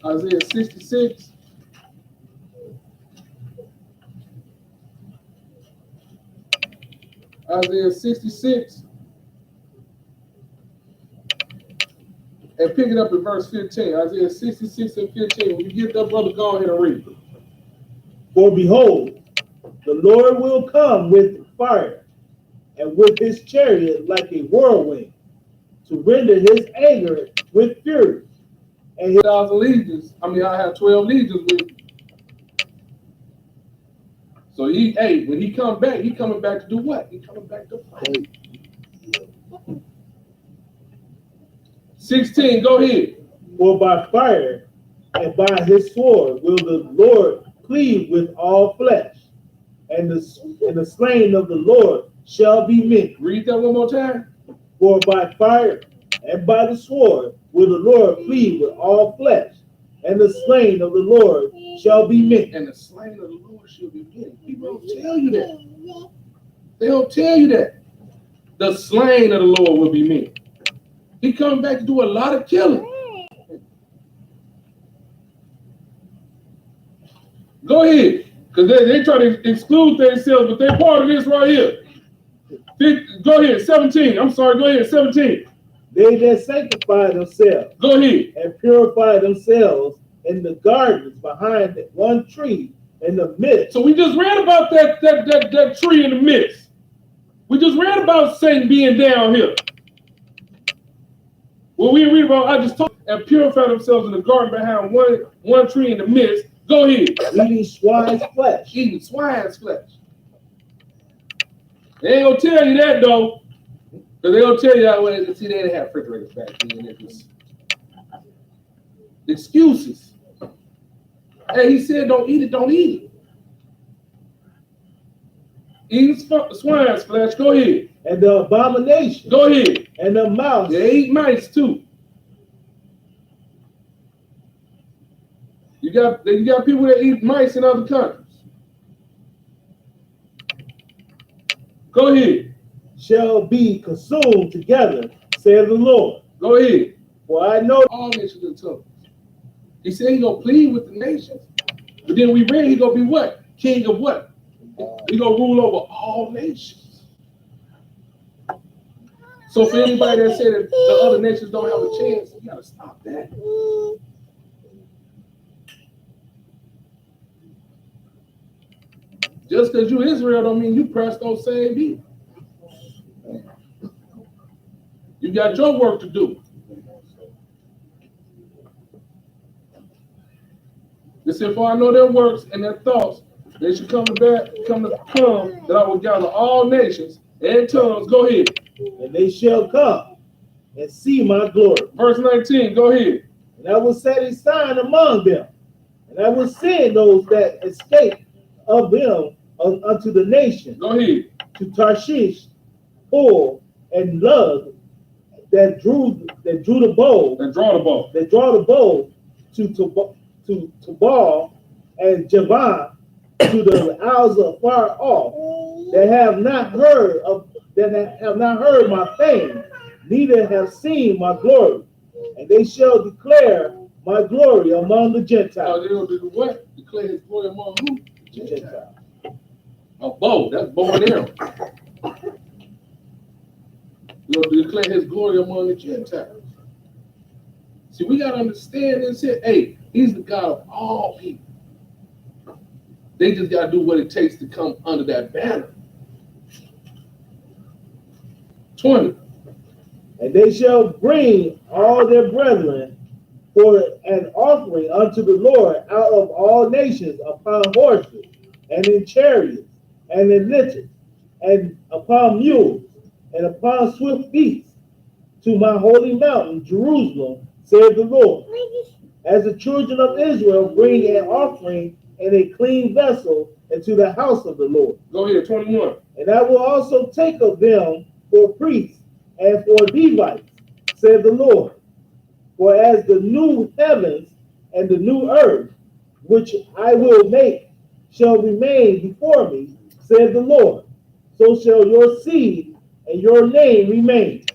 Isaiah 66. Isaiah 66. And pick it up at verse 15. Isaiah 66 and 15. When you get that, brother, go ahead and read it. For behold, the Lord will come with fire, and with his chariot like a whirlwind, to render his anger with fury. And his 1,000 legions. I mean, I have 12 legions with me. So when he come back, he coming back to do what? He coming back to fight. 16, go ahead. For by fire and by his sword will the Lord plead with all flesh, and the slain of the Lord shall be many. Read that one more time. For by fire and by the sword will the Lord plead with all flesh, and the slain of the Lord shall be many. And the slain of the Lord shall be many. People don't tell you that. They don't tell you that. The slain of the Lord will be many. He coming back to do a lot of killing. Go ahead. Because they try to exclude themselves, but they're part of this right here. Go ahead, 17. I'm sorry, go ahead, 17. They that sanctify themselves Go ahead. and purify themselves in the gardens behind one tree in the midst. So we just read about that tree in the midst. We just read about Satan being down here. Well, we read about, I just told you, and purify themselves in the garden behind one tree in the midst. Go ahead. Eating swine's flesh. Eating swine's flesh. They ain't gonna tell you that though. Because they gonna tell you that way. See, they didn't have refrigerators back then. It was excuses. Hey, he said don't eat it, don't eat it. Eating swine's flesh, go ahead. And the abomination. Go ahead. And the mouse. They eat mice too. You got people that eat mice in other countries. Go ahead. Shall be consumed together, saith the Lord. Go ahead. For I know all nations and tongues. He said he gonna plead with the nations. But then we read he gonna be what? King of what? He gonna rule over all nations. So for anybody that said that the other nations don't have a chance, you gotta stop that. Just because you Israel don't mean you pressed on same people. You got your work to do. It said, for I know their works and their thoughts, they should come that I will gather all nations and tongues. Go ahead. and they shall come and see my glory. Verse 19, go ahead. And I will set a sign among them, and I will send those that escape of them unto the nation, Go ahead. to Tarshish, Pul, and Lud, that drew the bow, And draw the ball. that draw the bow to Tubal and Javan, to the isles of far off, that have not heard my fame, neither have seen my glory, and they shall declare my glory among the Oh, Gentiles. they gonna do what? Declare his glory among who? Gentiles. A bow. That's bow and arrow. We're gonna declare his glory among the Gentiles. See, we gotta understand this here. Hey, he's the God of all people. They just gotta do what it takes to come under that banner. 20. And they shall bring all their brethren for an offering unto the Lord out of all nations upon horses, and in chariots, and in litters, and upon mules, and upon swift beasts, to my holy mountain, Jerusalem, saith the Lord. as the children of Israel bring an offering in a clean vessel into the house of the Lord. Go ahead, 21. And I will also take of them for priests and for Levites, said the Lord. For as the new heavens and the new earth, which I will make, shall remain before me, said the Lord, so shall your seed and your name remain.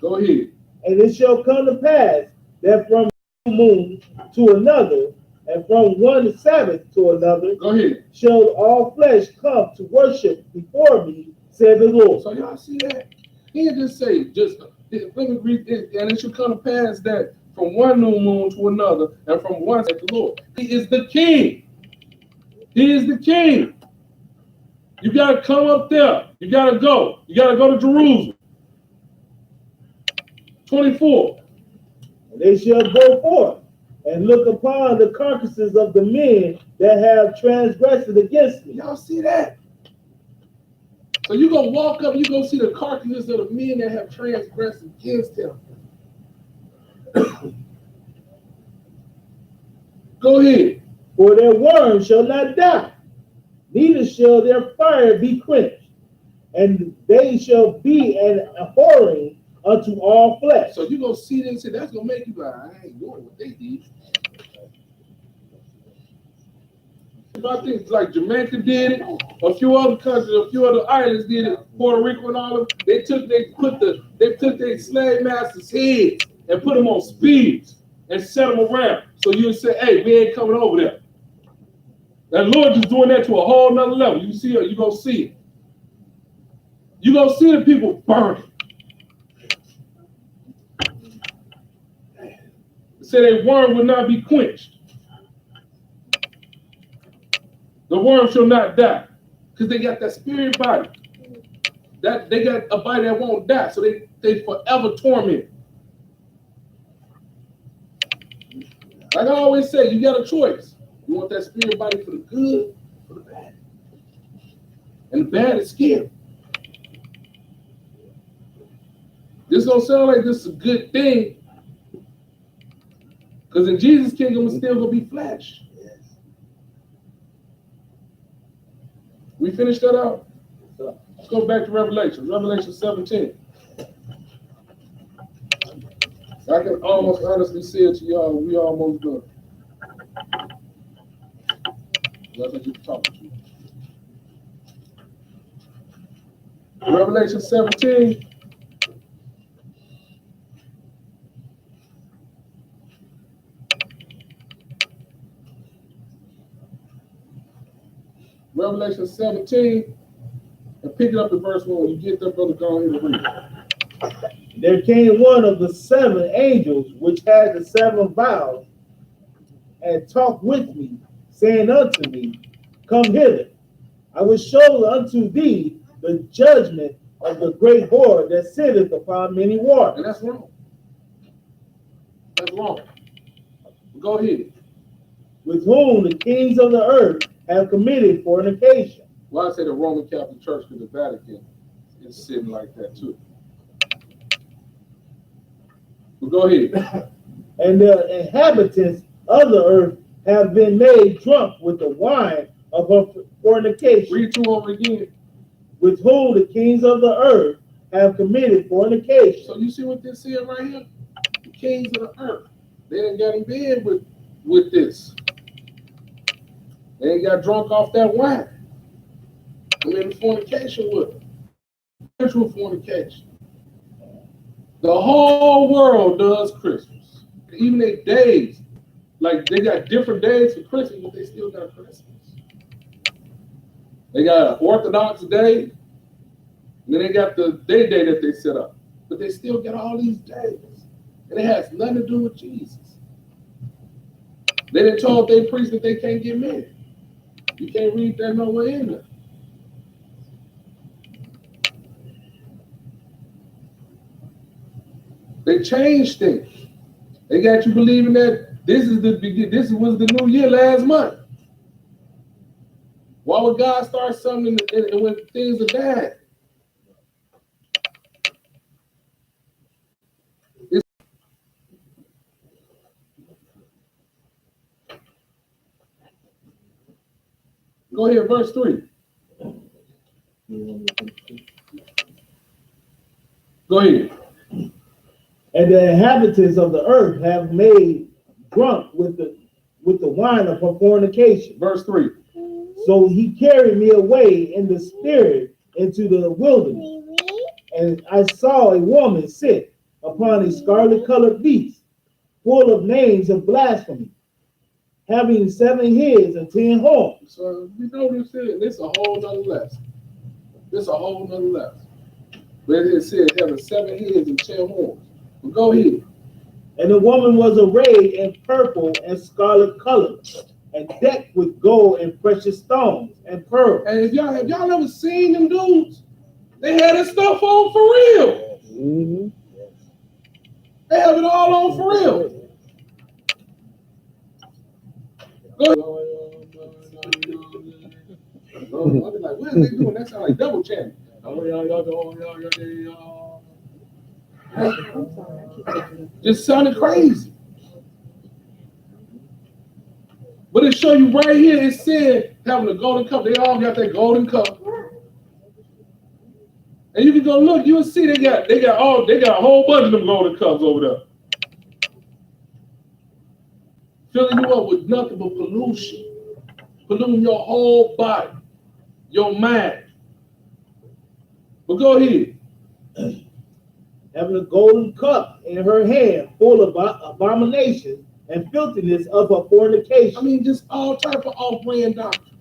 Go ahead. And it shall come to pass that from one moon to another, and from one Sabbath to another, Go ahead. shall all flesh come to worship before me, said the Lord. So y'all see that? He didn't just say, let me read it, and it should come to pass that from one new moon to another, and from one said the Lord. He is the king. He is the king. You got to come up there. You got to go. You got to go to Jerusalem. 24. And they shall go forth and look upon the carcasses of the men that have transgressed against me. Y'all see that? So you gonna walk up, you gonna see the carcasses of the men that have transgressed against him. Go ahead. For their worm shall not die, neither shall their fire be quenched, and they shall be an abhorring unto all flesh. So you gonna see this, and that's gonna make you like, I ain't doing what they did. I think like Jamaica did it, a few other countries, a few other islands did it, Puerto Rico and all of them. They took their slave masters' heads and put them on speeds and set them around. So you would say, hey, we ain't coming over there. And Lord is doing that to a whole nother level. You see it, you gonna see it. You gonna see the people burning. Say their worm will not be quenched. The worm shall not die, because they got that spirit body. That they got a body that won't die, so they forever torment. Like I always say, you got a choice. You want that spirit body for the good, or the bad. And the bad is scary. This don't sound like this is a good thing, because in Jesus' kingdom, it's still gonna be flesh. We finished that out? Let's go back to Revelation. Revelation 17. I can almost honestly say it to y'all, we almost done. That's what you're talking to. Revelation 17. Revelation 17, and pick it up at verse 1. When you get there, brother, go ahead and read. There came one of the seven angels which had the seven vials, and talked with me, saying unto me, Come hither, I will show unto thee the judgment of the great whore that sitteth upon many waters. And that's wrong. That's wrong. Go ahead. With whom the kings of the earth have committed fornication. Well, I say the Roman Catholic Church, because the Vatican is sitting like that too. But go ahead. And the inhabitants of the earth have been made drunk with the wine of her fornication. Read through over again. With whom the kings of the earth have committed fornication. So you see what this is right here? The kings of the earth. They done got in bed with this. They ain't got drunk off that wine. I mean, fornication with them. Spiritual fornication. The whole world does Christmas. Even their days. Like, they got different days for Christmas, but they still got Christmas. They got an Orthodox day, and then they got the day that they set up. But they still got all these days. And it has nothing to do with Jesus. They done told their priests that they can't get married. You can't read that nowhere in there. They changed things. They got you believing that this was the new year last month. Why would God start something when things are bad? Go ahead, verse 3. Go ahead. And the inhabitants of the earth have made drunk with the wine of her fornication. Verse 3. So he carried me away in the spirit into the wilderness, and I saw a woman sit upon a scarlet-colored beast, full of names of blasphemy, having 7 heads and 10 horns. So you know what I'm saying? This is a whole nother lesson. This is a whole nother lesson. But it said having 7 heads and 10 horns. But go ahead. And the woman was arrayed in purple and scarlet color, and decked with gold and precious stones and pearls. And if y'all have y'all ever seen them dudes? They had this stuff on for real. Mm-hmm. They have it all on for real. Go ahead. I'll be like, what are they doing? That sounds like double chanting. Just sounded crazy. But it show you right here, it said having a golden cup. They all got that golden cup. And you can go look, you'll see they got a whole bunch of them golden cups over there. Filling you up with nothing but pollution. Polluting your whole body, your mind. But go ahead. Having a golden cup in her hand, full of abominations and filthiness of her fornication. I mean, just all type of off-brand doctrine.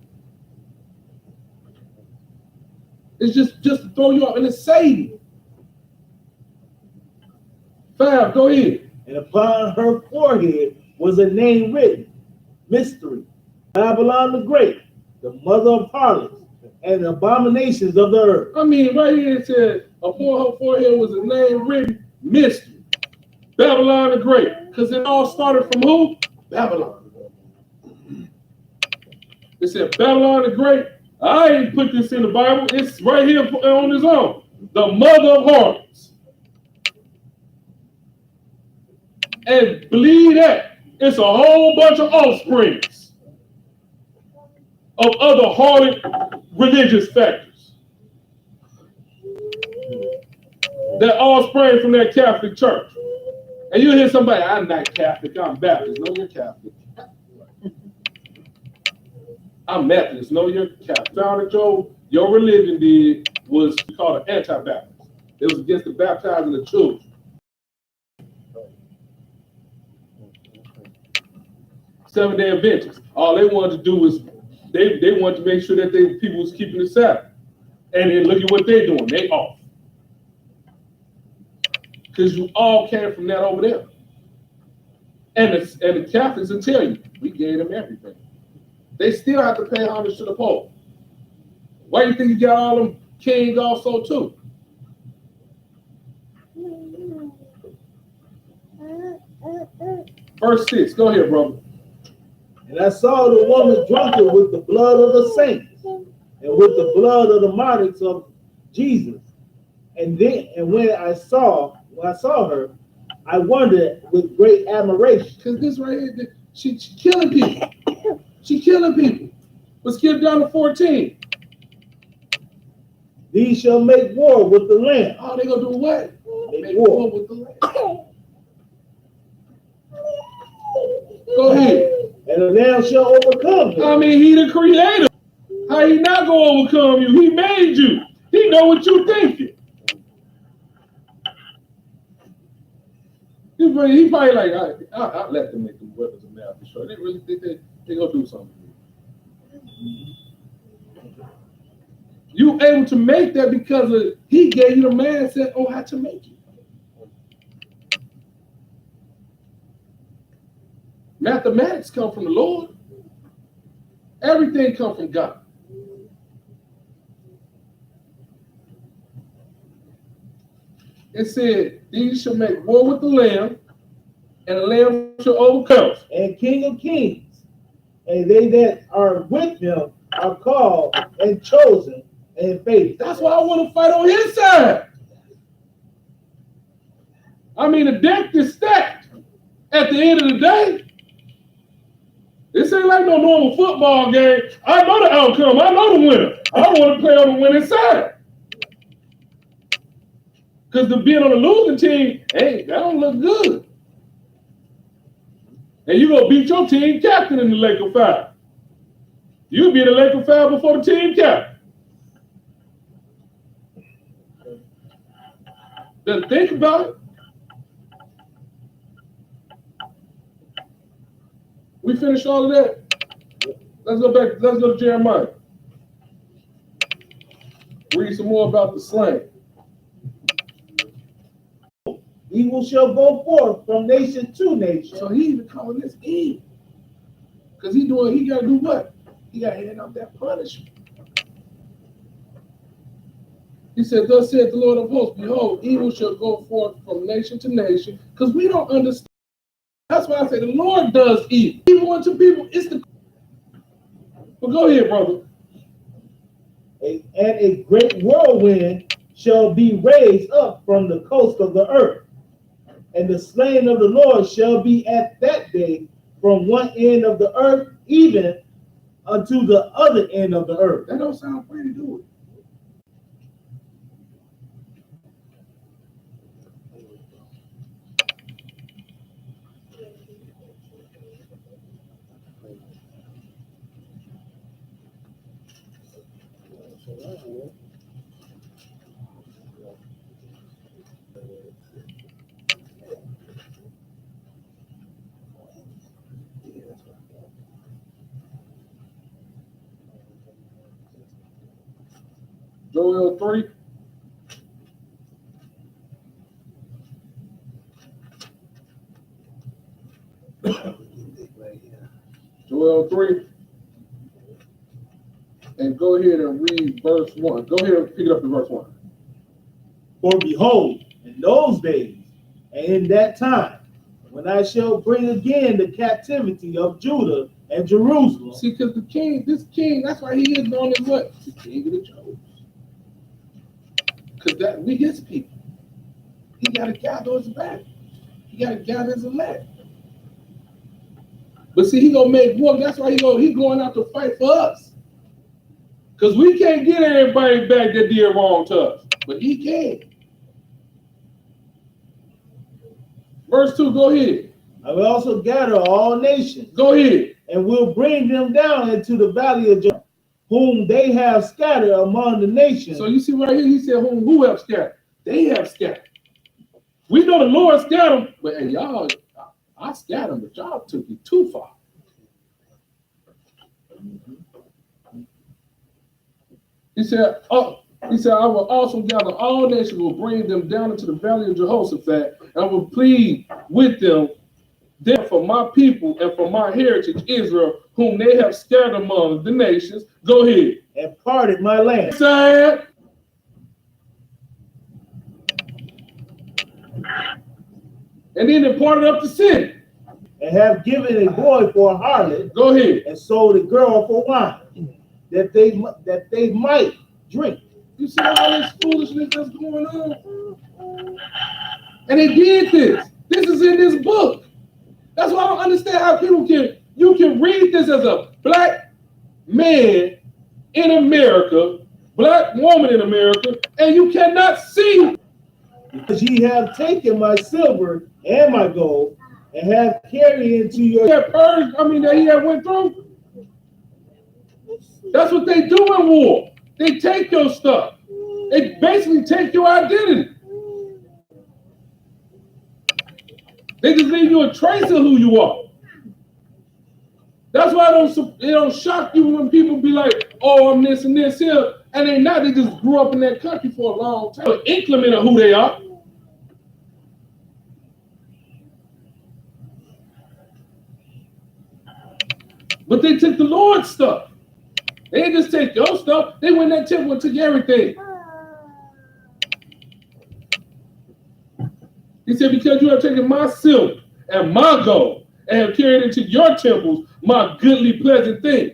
It's just to throw you off, and it's Satan. 5, go ahead. And upon her forehead was a name written, Mystery, Babylon the Great, the mother of harlots, and the abominations of the earth. I mean, right here it said, upon her forehead was a name written, Mystery, Babylon the Great. Because it all started from who? Babylon. It said Babylon the Great. I ain't put this in the Bible. It's right here on its own. The mother of harlots. And believe that, it's a whole bunch of offsprings of other harlot religious factors that all sprang from that Catholic church. And you hear somebody, I'm not Catholic, I'm Baptist. No, you're Catholic. I'm Methodist. No, you're Catholic. Found that your religion was called an anti-Baptist. It was against the baptizing of children. Seventh-day Adventists. All they wanted to do was they wanted to make sure that people was keeping the Sabbath. And then look at what they're doing. They off. Because you all came from that over there. And the Catholics will tell you, we gave them everything. They still have to pay homage to the Pope. Why do you think you got all them kings also too? Verse 6, go ahead, brother. And I saw the woman drunken with the blood of the saints and with the blood of the martyrs of Jesus. And when I saw her, I wondered with great admiration. Because this right here, she killing people. She killing people. Let's skip down to 14. These shall make war with the Lamb. Oh, they gonna do what? Make war. With the Lamb. Go ahead. And the Lamb shall overcome him. I mean, he the creator. How he not gonna overcome you? He made you. He know what you thinking. He probably like, I'll let them make the weapons of math for sure. They really think they gonna do something. You able to make that because he gave you the mindset on how to make it. Mathematics come from the Lord. Everything comes from God. It said, these shall make war with the Lamb, and the Lamb shall overcome. And King of Kings, and they that are with him are called and chosen and faithful. That's why I want to fight on his side. I mean, the deck is stacked. At the end of the day, This ain't like no normal football game. I know the outcome. I know the winner. I want to play on the winning side. Because to being on the losing team, hey, that don't look good. And you gonna beat your team captain in the Laker 5. You be the Laker 5 before the team captain. Then think about it. We finished all of that. Let's go back. Let's go to Jeremiah. Read some more about the slaying. Evil shall go forth from nation to nation. So he even calling this evil. Because he got to do what? He got to hand out that punishment. He said, thus saith the Lord of hosts, behold, evil shall go forth from nation to nation. Because we don't understand. That's why I say the Lord does evil. Evil unto people, it's the... But go ahead, brother. And a great whirlwind shall be raised up from the coast of the earth. And the slain of the Lord shall be at that day from one end of the earth even unto the other end of the earth. That don't sound pretty, do it? Joel 3. Joel 3. And go ahead and read verse 1. Go ahead and pick it up to verse 1. For behold, in those days and in that time, when I shall bring again the captivity of Judah and Jerusalem. See, because this king, that's why he is known as what? The king of the Jews. Because that we his people. He got to gather his back. He got to gather his elect. But see, he gonna make war. That's why he going out to fight for us. Because we can't get everybody back that did wrong to us. But he can. Verse 2, go ahead. I will also gather all nations. Go ahead. And will bring them down into the valley of Jordan, whom they have scattered among the nations. So you see right here, he said, who have scattered? They have scattered. We know the Lord scattered them, but hey, y'all, I scattered them, but y'all took it too far. He said, I will also gather all nations, will bring them down into the valley of Jehoshaphat, and I will plead with them there for my people and for my heritage, Israel, whom they have scattered among the nations. Go ahead. And parted my land. Sad. And then they parted up the sin. And have given a boy for a harlot. Go ahead. And sold a girl for wine, that they might drink. You see all this foolishness that's going on? And they did this. This is in this book. That's why I don't understand how you can read this as a black man in America, black woman in America, and you cannot see. Because ye have taken my silver and my gold, and have carried into your that he had went through. That's what they do in war. They take your stuff. They basically take your identity. They just leave you a trace of who you are. That's why it don't shock you when people be like, oh, I'm this and this here. And they not, they just grew up in that country for a long time. An increment of who they are. But they took the Lord's stuff. They didn't just take your stuff. They went in that temple and took everything. He said, because you have taken my silver and my gold and have carried into your temples my goodly pleasant things.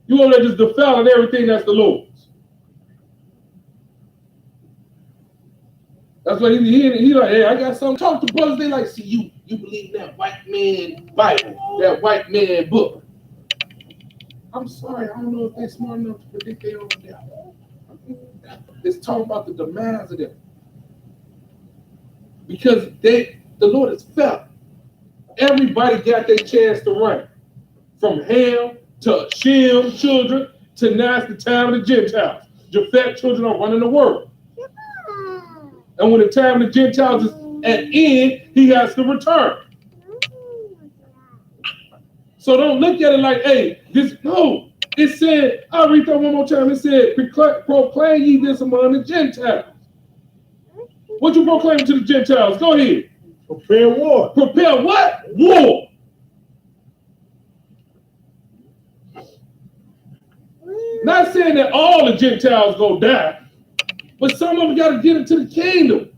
You won't let this defiling everything that's the Lord's. That's why he like, hey, I got something. Talk to brothers. They like, see, you believe in that white man Bible, that white man book. I'm sorry, I don't know if they're smart enough to predict their own death. It's talking about the demands of them. Because the Lord has felt. Everybody got their chance to run. From Ham to Shem children to now it's the time of the Gentiles. Japhet children are running the world. And when the time of the Gentiles is at end, he has to return. So don't look at it like, hey, no. It said, I'll read that one more time. It said, proclaim ye this among the Gentiles. What you proclaim to the Gentiles? Go ahead. Prepare war. Prepare what? War. Not saying that all the Gentiles go die, but some of them got to get into the kingdom.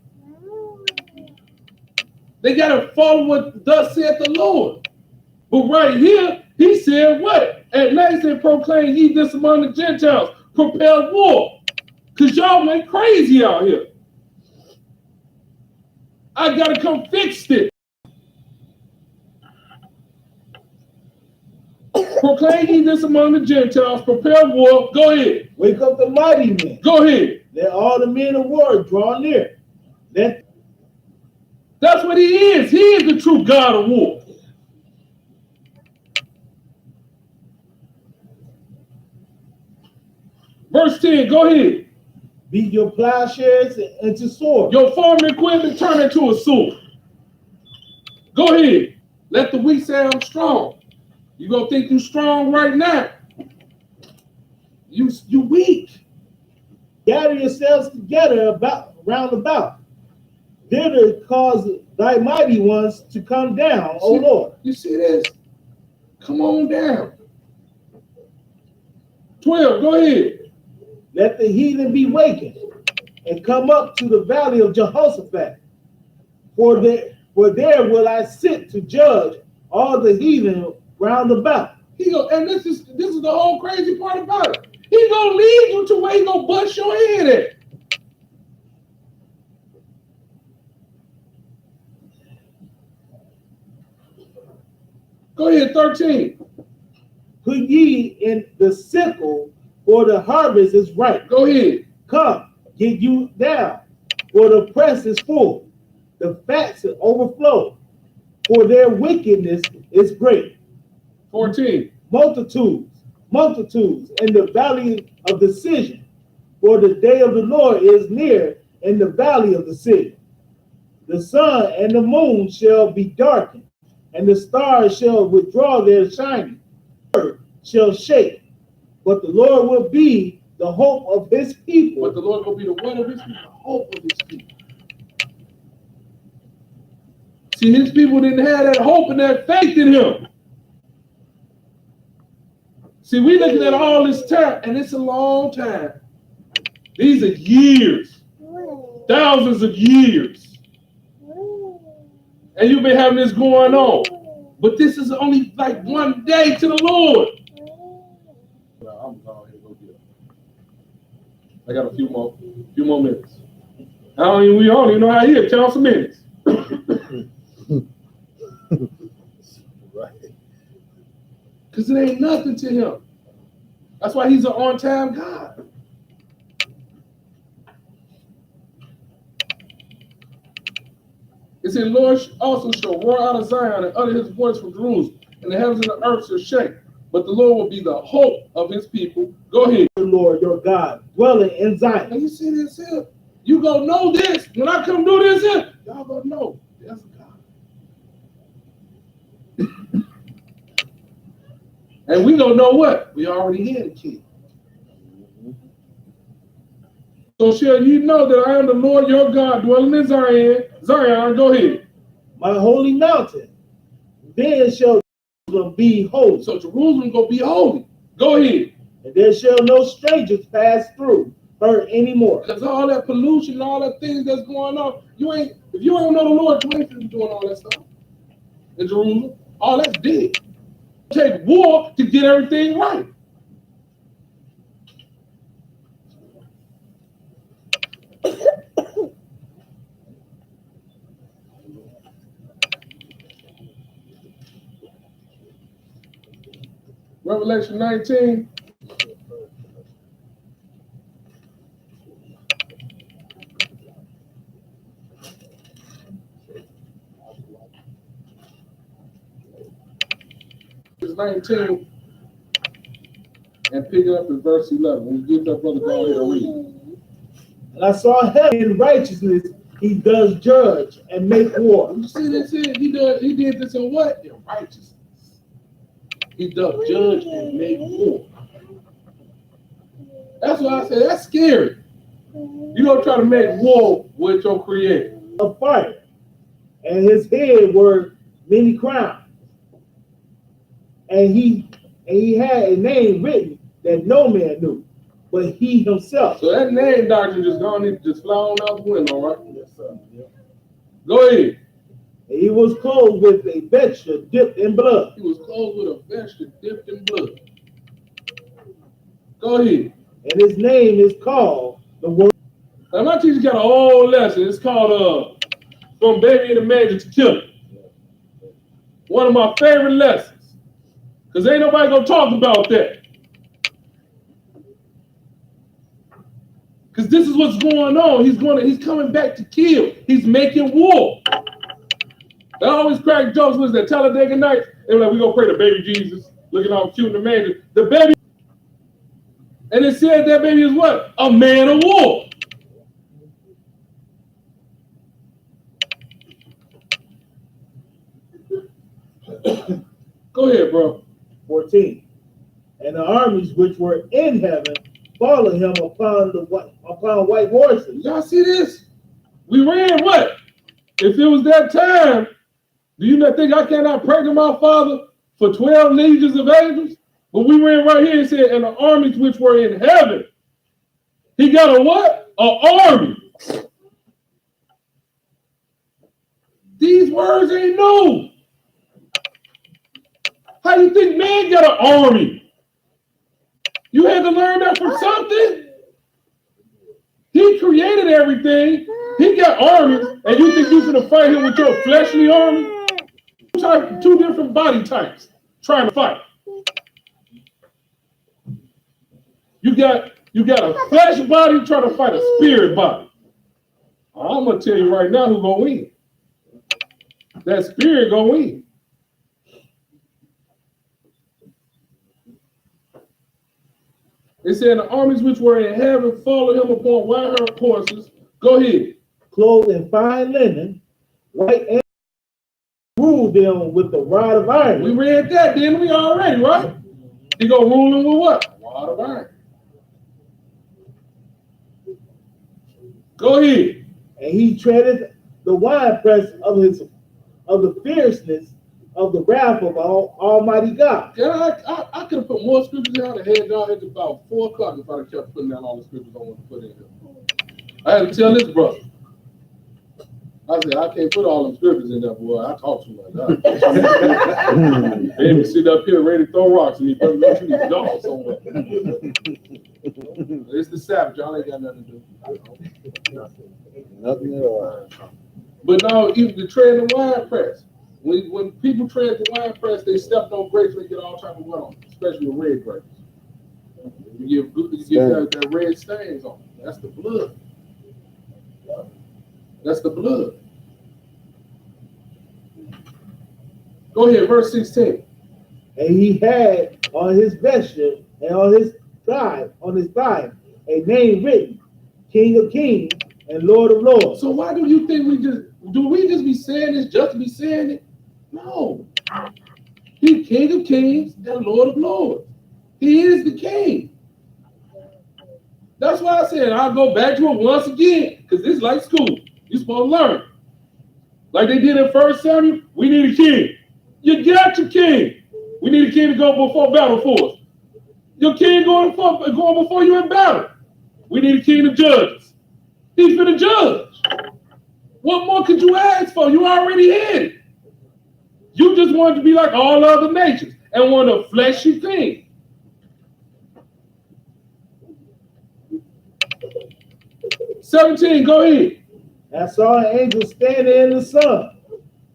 They got to follow what thus saith the Lord. But right here, he said what? At night he said, proclaim ye this among the Gentiles. Prepare war. Because y'all went crazy out here. I got to come fix it. Proclaim ye this among the Gentiles. Prepare war. Go ahead. Wake up the mighty men. Go ahead. Let all the men of war draw near. That's what he is. He is the true God of war. Verse 10, go ahead. Beat your plowshares into swords. Your farming equipment turn into a sword. Go ahead. Let the weak say I'm strong. You gonna think you strong right now. You weak. Gather yourselves together round about. There to cause thy mighty ones to come down, O Lord. You see this? Come on down. 12, go ahead. Let the heathen be wakened and come up to the valley of Jehoshaphat. For there will I sit to judge all the heathen round about. And this is the whole crazy part about it. He gonna lead you to where he gonna bust your head at. Go ahead, 13. Put ye in the sickle, for the harvest is ripe. Go ahead. Come, get you down, for the press is full, the fats overflow, for their wickedness is great. 14. Multitudes in the valley of decision, for the day of the Lord is near in the valley of decision. The sun and the moon shall be darkened, and the stars shall withdraw their shining. The earth shall shake, but the Lord will be the hope of his people. But the Lord will be the what of his people? The hope of his people. See, his people didn't have that hope and that faith in him. See, we looking at all this time, and it's a long time. These are years, thousands of years. And you've been having this going on. But this is only like one day to the Lord. I'm going to go get it. I got a few more minutes. We don't even know how to count some minutes. Right. Because it ain't nothing to him. That's why he's an on-time God. It said, Lord also shall roar out of Zion and utter his voice from Jerusalem, and the heavens and the earth shall shake. But the Lord will be the hope of his people. Go ahead. The Lord your God, dwelling in Zion. And you see this here? You gonna know this. When I come do this here, y'all gonna know. That's God. And we gonna know what? We already had a king. So shall you know that I am the Lord your God, dwelling in Zion. Zion, go ahead. My holy mountain. Then shall Jerusalem be holy. So Jerusalem gonna be holy. Go ahead. And there shall no strangers pass through her anymore. Because all that pollution, all that things that's going on, if you don't know the Lord, you ain't doing all that stuff in Jerusalem. All that's dead. Take war to get everything right. Revelation 19. Verse 19 and pick it up in verse 11. When you get that, brother, go ahead and read. And I saw heaven in righteousness, he does judge and make war. You see this here? He did this in what? In righteousness. He does judge and make war. That's why I say that's scary. You don't try to make war with your creator. Of fire, and his head were many crowns, and he had a name written that no man knew, but he himself. So that name doctrine just gone in, just fly on out the window, right? Yes, sir. Yep. Go ahead. And he was clothed with a vesture dipped in blood. He was clothed with a vesture dipped in blood. Go ahead. And his name is called the Word. Now my teacher got a whole lesson. It's called From Baby in the Manger to Killer. One of my favorite lessons. Because ain't nobody gonna talk about that. Because this is what's going on. He's coming back to kill. He's making war. I always crack jokes with that Talladega Nights. They were like, we gonna pray to baby Jesus, looking all cute in the manger. The baby, and it said that baby is what? A man of war. Go ahead, bro. 14. And the armies which were in heaven followed him upon white horses. Y'all see this? We ran what? If it was that time, do you not think I cannot pray to my Father for 12 legions of angels? But we ran right here and said, and the armies which were in heaven. He got a what? An army. These words ain't new. How you think man got an army? You had to learn that from something. He created everything. He got armies, and you think you're gonna fight him with your fleshly army? Two different body types trying to fight. You got a flesh body trying to fight a spirit body. I'm gonna tell you right now who gonna win. That spirit gonna win. It said the armies which were in heaven followed him upon white horses. Go ahead. Clothed in fine linen, white and ruled them with the rod of iron. We read that, didn't we already, right? He gonna rule them with what? Rod of iron. Go ahead. And he treaded the winepress of the fierceness of the wrath of Almighty God. Yeah, I could have put more scriptures in. I'd have had y'all at about 4 o'clock if I'd have kept putting down all the scriptures I wanted to put in here. I had to tell this brother. I said, I can't put all them scriptures in there, boy. I talk too much. Baby, sit up here ready to throw rocks and you need to go somewhere. It's the Sabbath. Y'all ain't got nothing to do. Nothing at all. But now, even the tread the wine press. When people tread the wine press, they step on grapes, they get all type of wet on them, especially with red grapes. You get that red stains on them. That's the blood. That's the blood. Go ahead, verse 16. And he had on his vesture and on his thigh, a name written, King of Kings and Lord of Lords. So why do you think we just be saying this just to be saying it? No. He's King of Kings and Lord of Lords. He is the King. That's why I said I'll go back to it once again, because it's like school. You're supposed to learn. Like they did in 1 Samuel, we need a king. You got your king. We need a king to go before battle for us. Your king going before you in battle. We need a king to judge us. He's been a judge. What more could you ask for? You already had it. You just wanted to be like all other nations and want a fleshy thing. "17, go ahead. I saw an angel standing in the sun,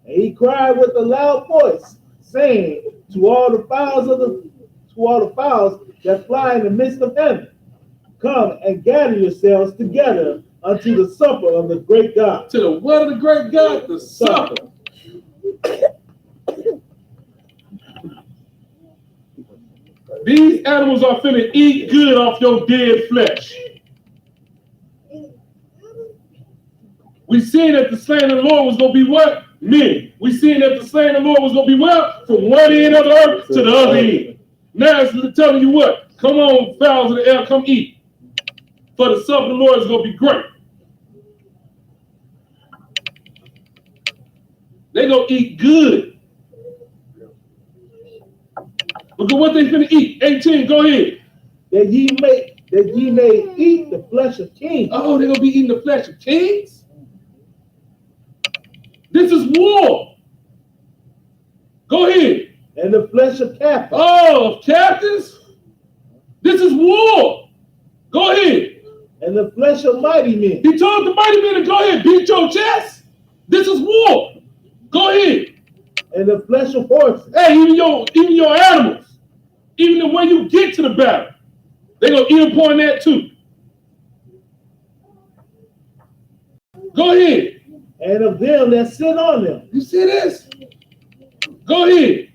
and he cried with a loud voice, saying to all the fowls of to all the fowls that fly in the midst of heaven. Come and gather yourselves together unto the supper of the great God. To the what of the great God? The supper. These animals are finna eat good off your dead flesh. We seen that the slain of the Lord was gonna be what? Men. We seen that the slain of the Lord was gonna be what? From one end of the earth to the other end. Now it's telling you what? Come on, fowls of the air, come eat. For the supper of the Lord is gonna be great. They gonna eat good. Look at what they finna eat. 18, go ahead. That ye may eat the flesh of kings. Oh, they're gonna be eating the flesh of kings? This is war. Go ahead. And the flesh of captains. Oh, of captains? This is war. Go ahead. And the flesh of mighty men. He told the mighty men to go ahead, beat your chest. This is war. Go ahead. And the flesh of horses. Hey, even your animals, even the way you get to the battle, they're gonna eat upon that too. Go ahead. And of them that sit on them. You see this? Go ahead.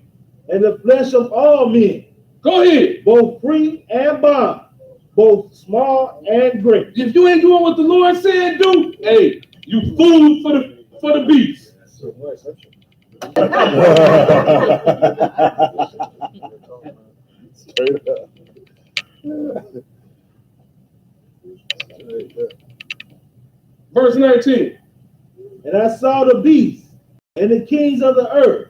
And the flesh of all men. Go ahead. Both free and bond. Both small and great. If you ain't doing what the Lord said do, hey, you food for the beast. Straight up. Verse 19. And I saw the beasts and the kings of the earth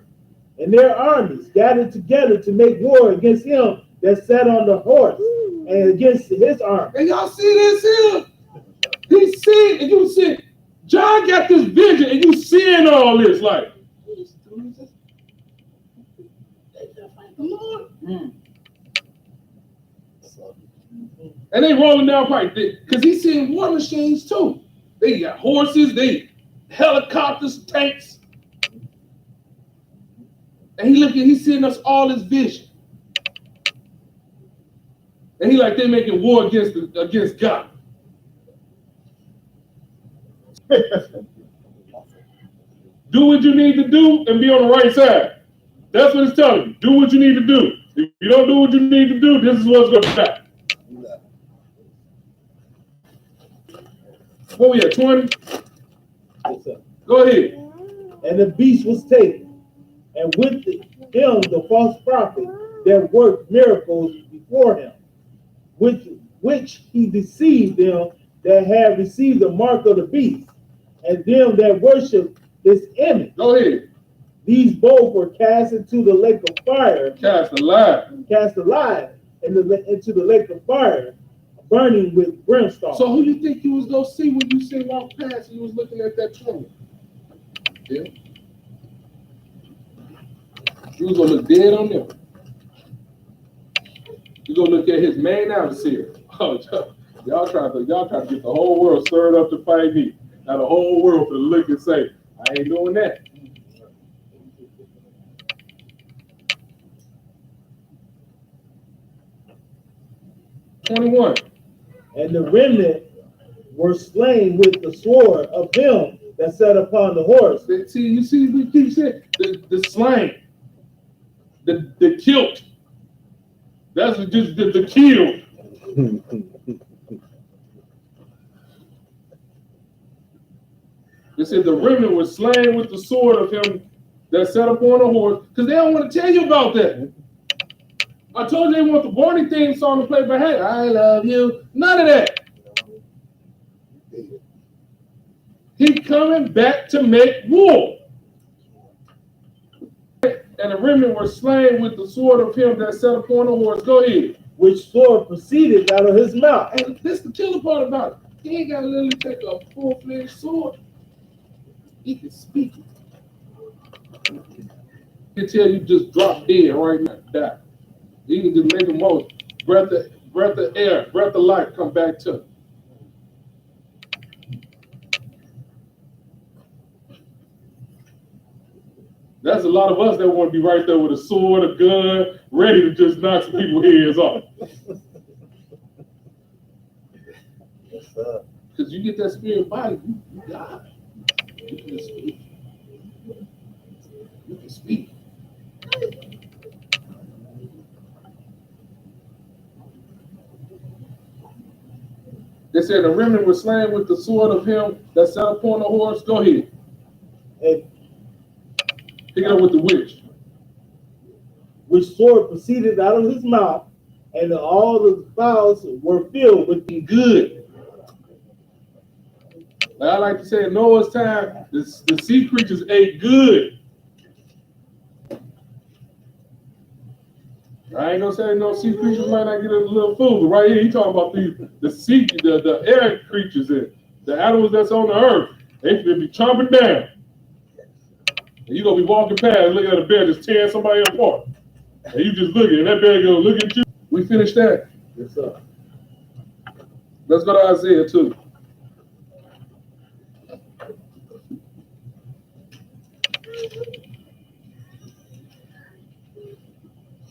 and their armies gathered together to make war against him that sat on the horse and against his army. And y'all see this here? He see, and you see, John got this vision, and you seeing all this, like, and they rolling down pipe, because he's seeing war machines too. They got horses, they helicopters, tanks. And he's seeing us all his vision. And he like, they making war against God. Do what you need to do and be on the right side. That's what it's telling you. Do what you need to do. If you don't do what you need to do, this is what's going to happen. What we at, 20? Go ahead. And the beast was taken, and with him the false prophet that worked miracles before him, which he deceived them that had received the mark of the beast, and them that worship his image. Go ahead. These both were cast into the lake of fire. Cast alive. Into the lake of fire, burning with brimstone. So who you think you was going to see when you see walk past and you was looking at that 20? Yeah. You was going to look dead on them. You going to look at his main adversary. Oh, y'all try to get the whole world stirred up to fight me. Now the whole world to look and say, I ain't doing that. "21. And the remnant were slain with the sword of him that sat upon the horse. You see, we keep saying the slang, the kilt. That's just the kill. They said the remnant was slain with the sword of him that sat upon a horse, because they don't want to tell you about that. I told you they want the Barney theme song to play, but hey, I love you. None of that. He coming back to make war. And the remnant were slain with the sword of him that sat upon a horse. Go ahead. Which sword proceeded out of his mouth. And this is the killer part about it. He ain't got to literally take a full-fledged sword. He can speak it. He can tell you just drop dead right now, die. He can just make a motion. Breath of air, breath of life come back to him. That's a lot of us that want to be right there with a sword, a gun, ready to just knock some people's heads off. Yes, sir. Because you get that spirit body, you die. You can speak. You can speak. They said the remnant was slain with the sword of him that sat upon the horse. Go ahead. And Pick it up with the witch. which sword proceeded out of his mouth, and all the fowls were filled with the Good. Like I like to say in Noah's time, the sea creatures ate good. I ain't gonna say no sea creatures might not get a little food, but right here he talking about the air creatures and the animals that's on the earth. They be chomping down. And you gonna be walking past, looking at a bear just tearing somebody apart. And you just looking, and that bear gonna look at you. We finished that. Yes, sir. Let's go to Isaiah 2.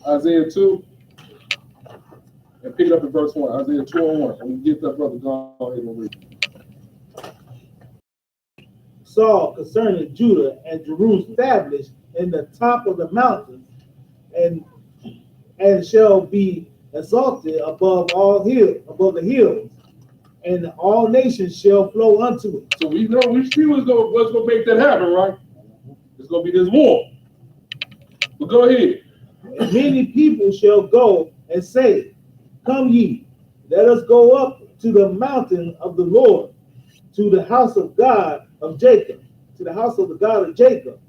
Isaiah 2. And pick it up in verse 1. Isaiah 2:1. And we get that brother, go ahead and read. Saw concerning Judah and Jerusalem established in the top of the mountains, and shall be exalted above all hills, above the hills, and all nations shall flow unto it. So we know we see what's gonna make that happen, right? It's gonna be this war. But go ahead. And many people shall go and say, Come ye, let us go up to the mountain of the Lord, to the house of God of Jacob, to the house of the God of Jacob,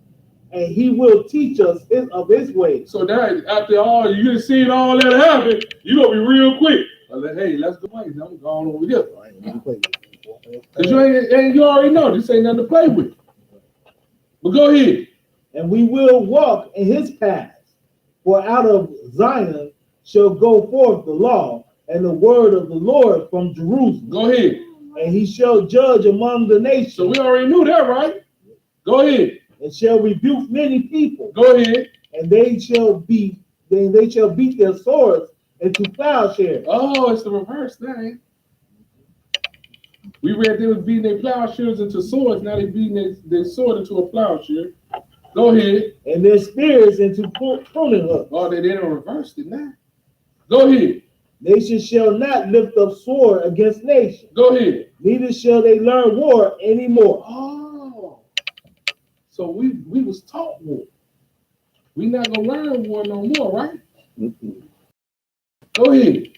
and he will teach us of his ways. So now after all you done seen all that happen, you gonna be real quick. Hey, let's go play. I'm going over here. I ain't gonna play. Cause you already know this ain't nothing to play with. But go ahead. And we will walk in his paths, for out of Zion shall go forth the law and the word of the Lord from Jerusalem. Go ahead. And he shall judge among the nations. So we already knew that, right? Go ahead. And shall rebuke many people. Go ahead. And they shall beat their swords into plowshares. Oh, it's the reverse thing. We read they was beating their plowshares into swords. Now they beating their sword into a plowshare. Go ahead. And their spears into pruning hooks. Oh, they didn't reverse it now. Go ahead. Nation shall not lift up sword against nation. Go ahead. Neither shall they learn war anymore. Oh. So we was taught war. We not gonna learn war no more, right? Mm-mm. Go ahead.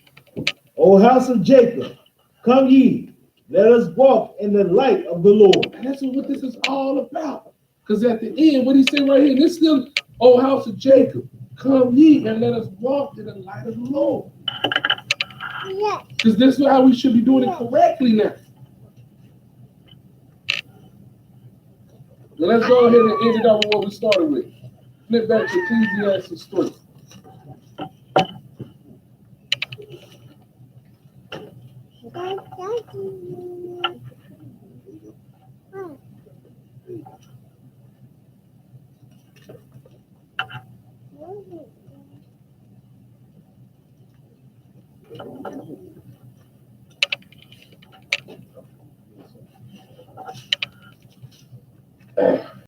O house of Jacob, come ye, let us walk in the light of the Lord. And that's what this is all about. Because at the end, what he said right here, this still, O house of Jacob, come ye and let us walk in the light of the Lord. Because this is how we should be doing it correctly now. Now let's go ahead and end it up with what we started with. Flip back to Ecclesiastes 3.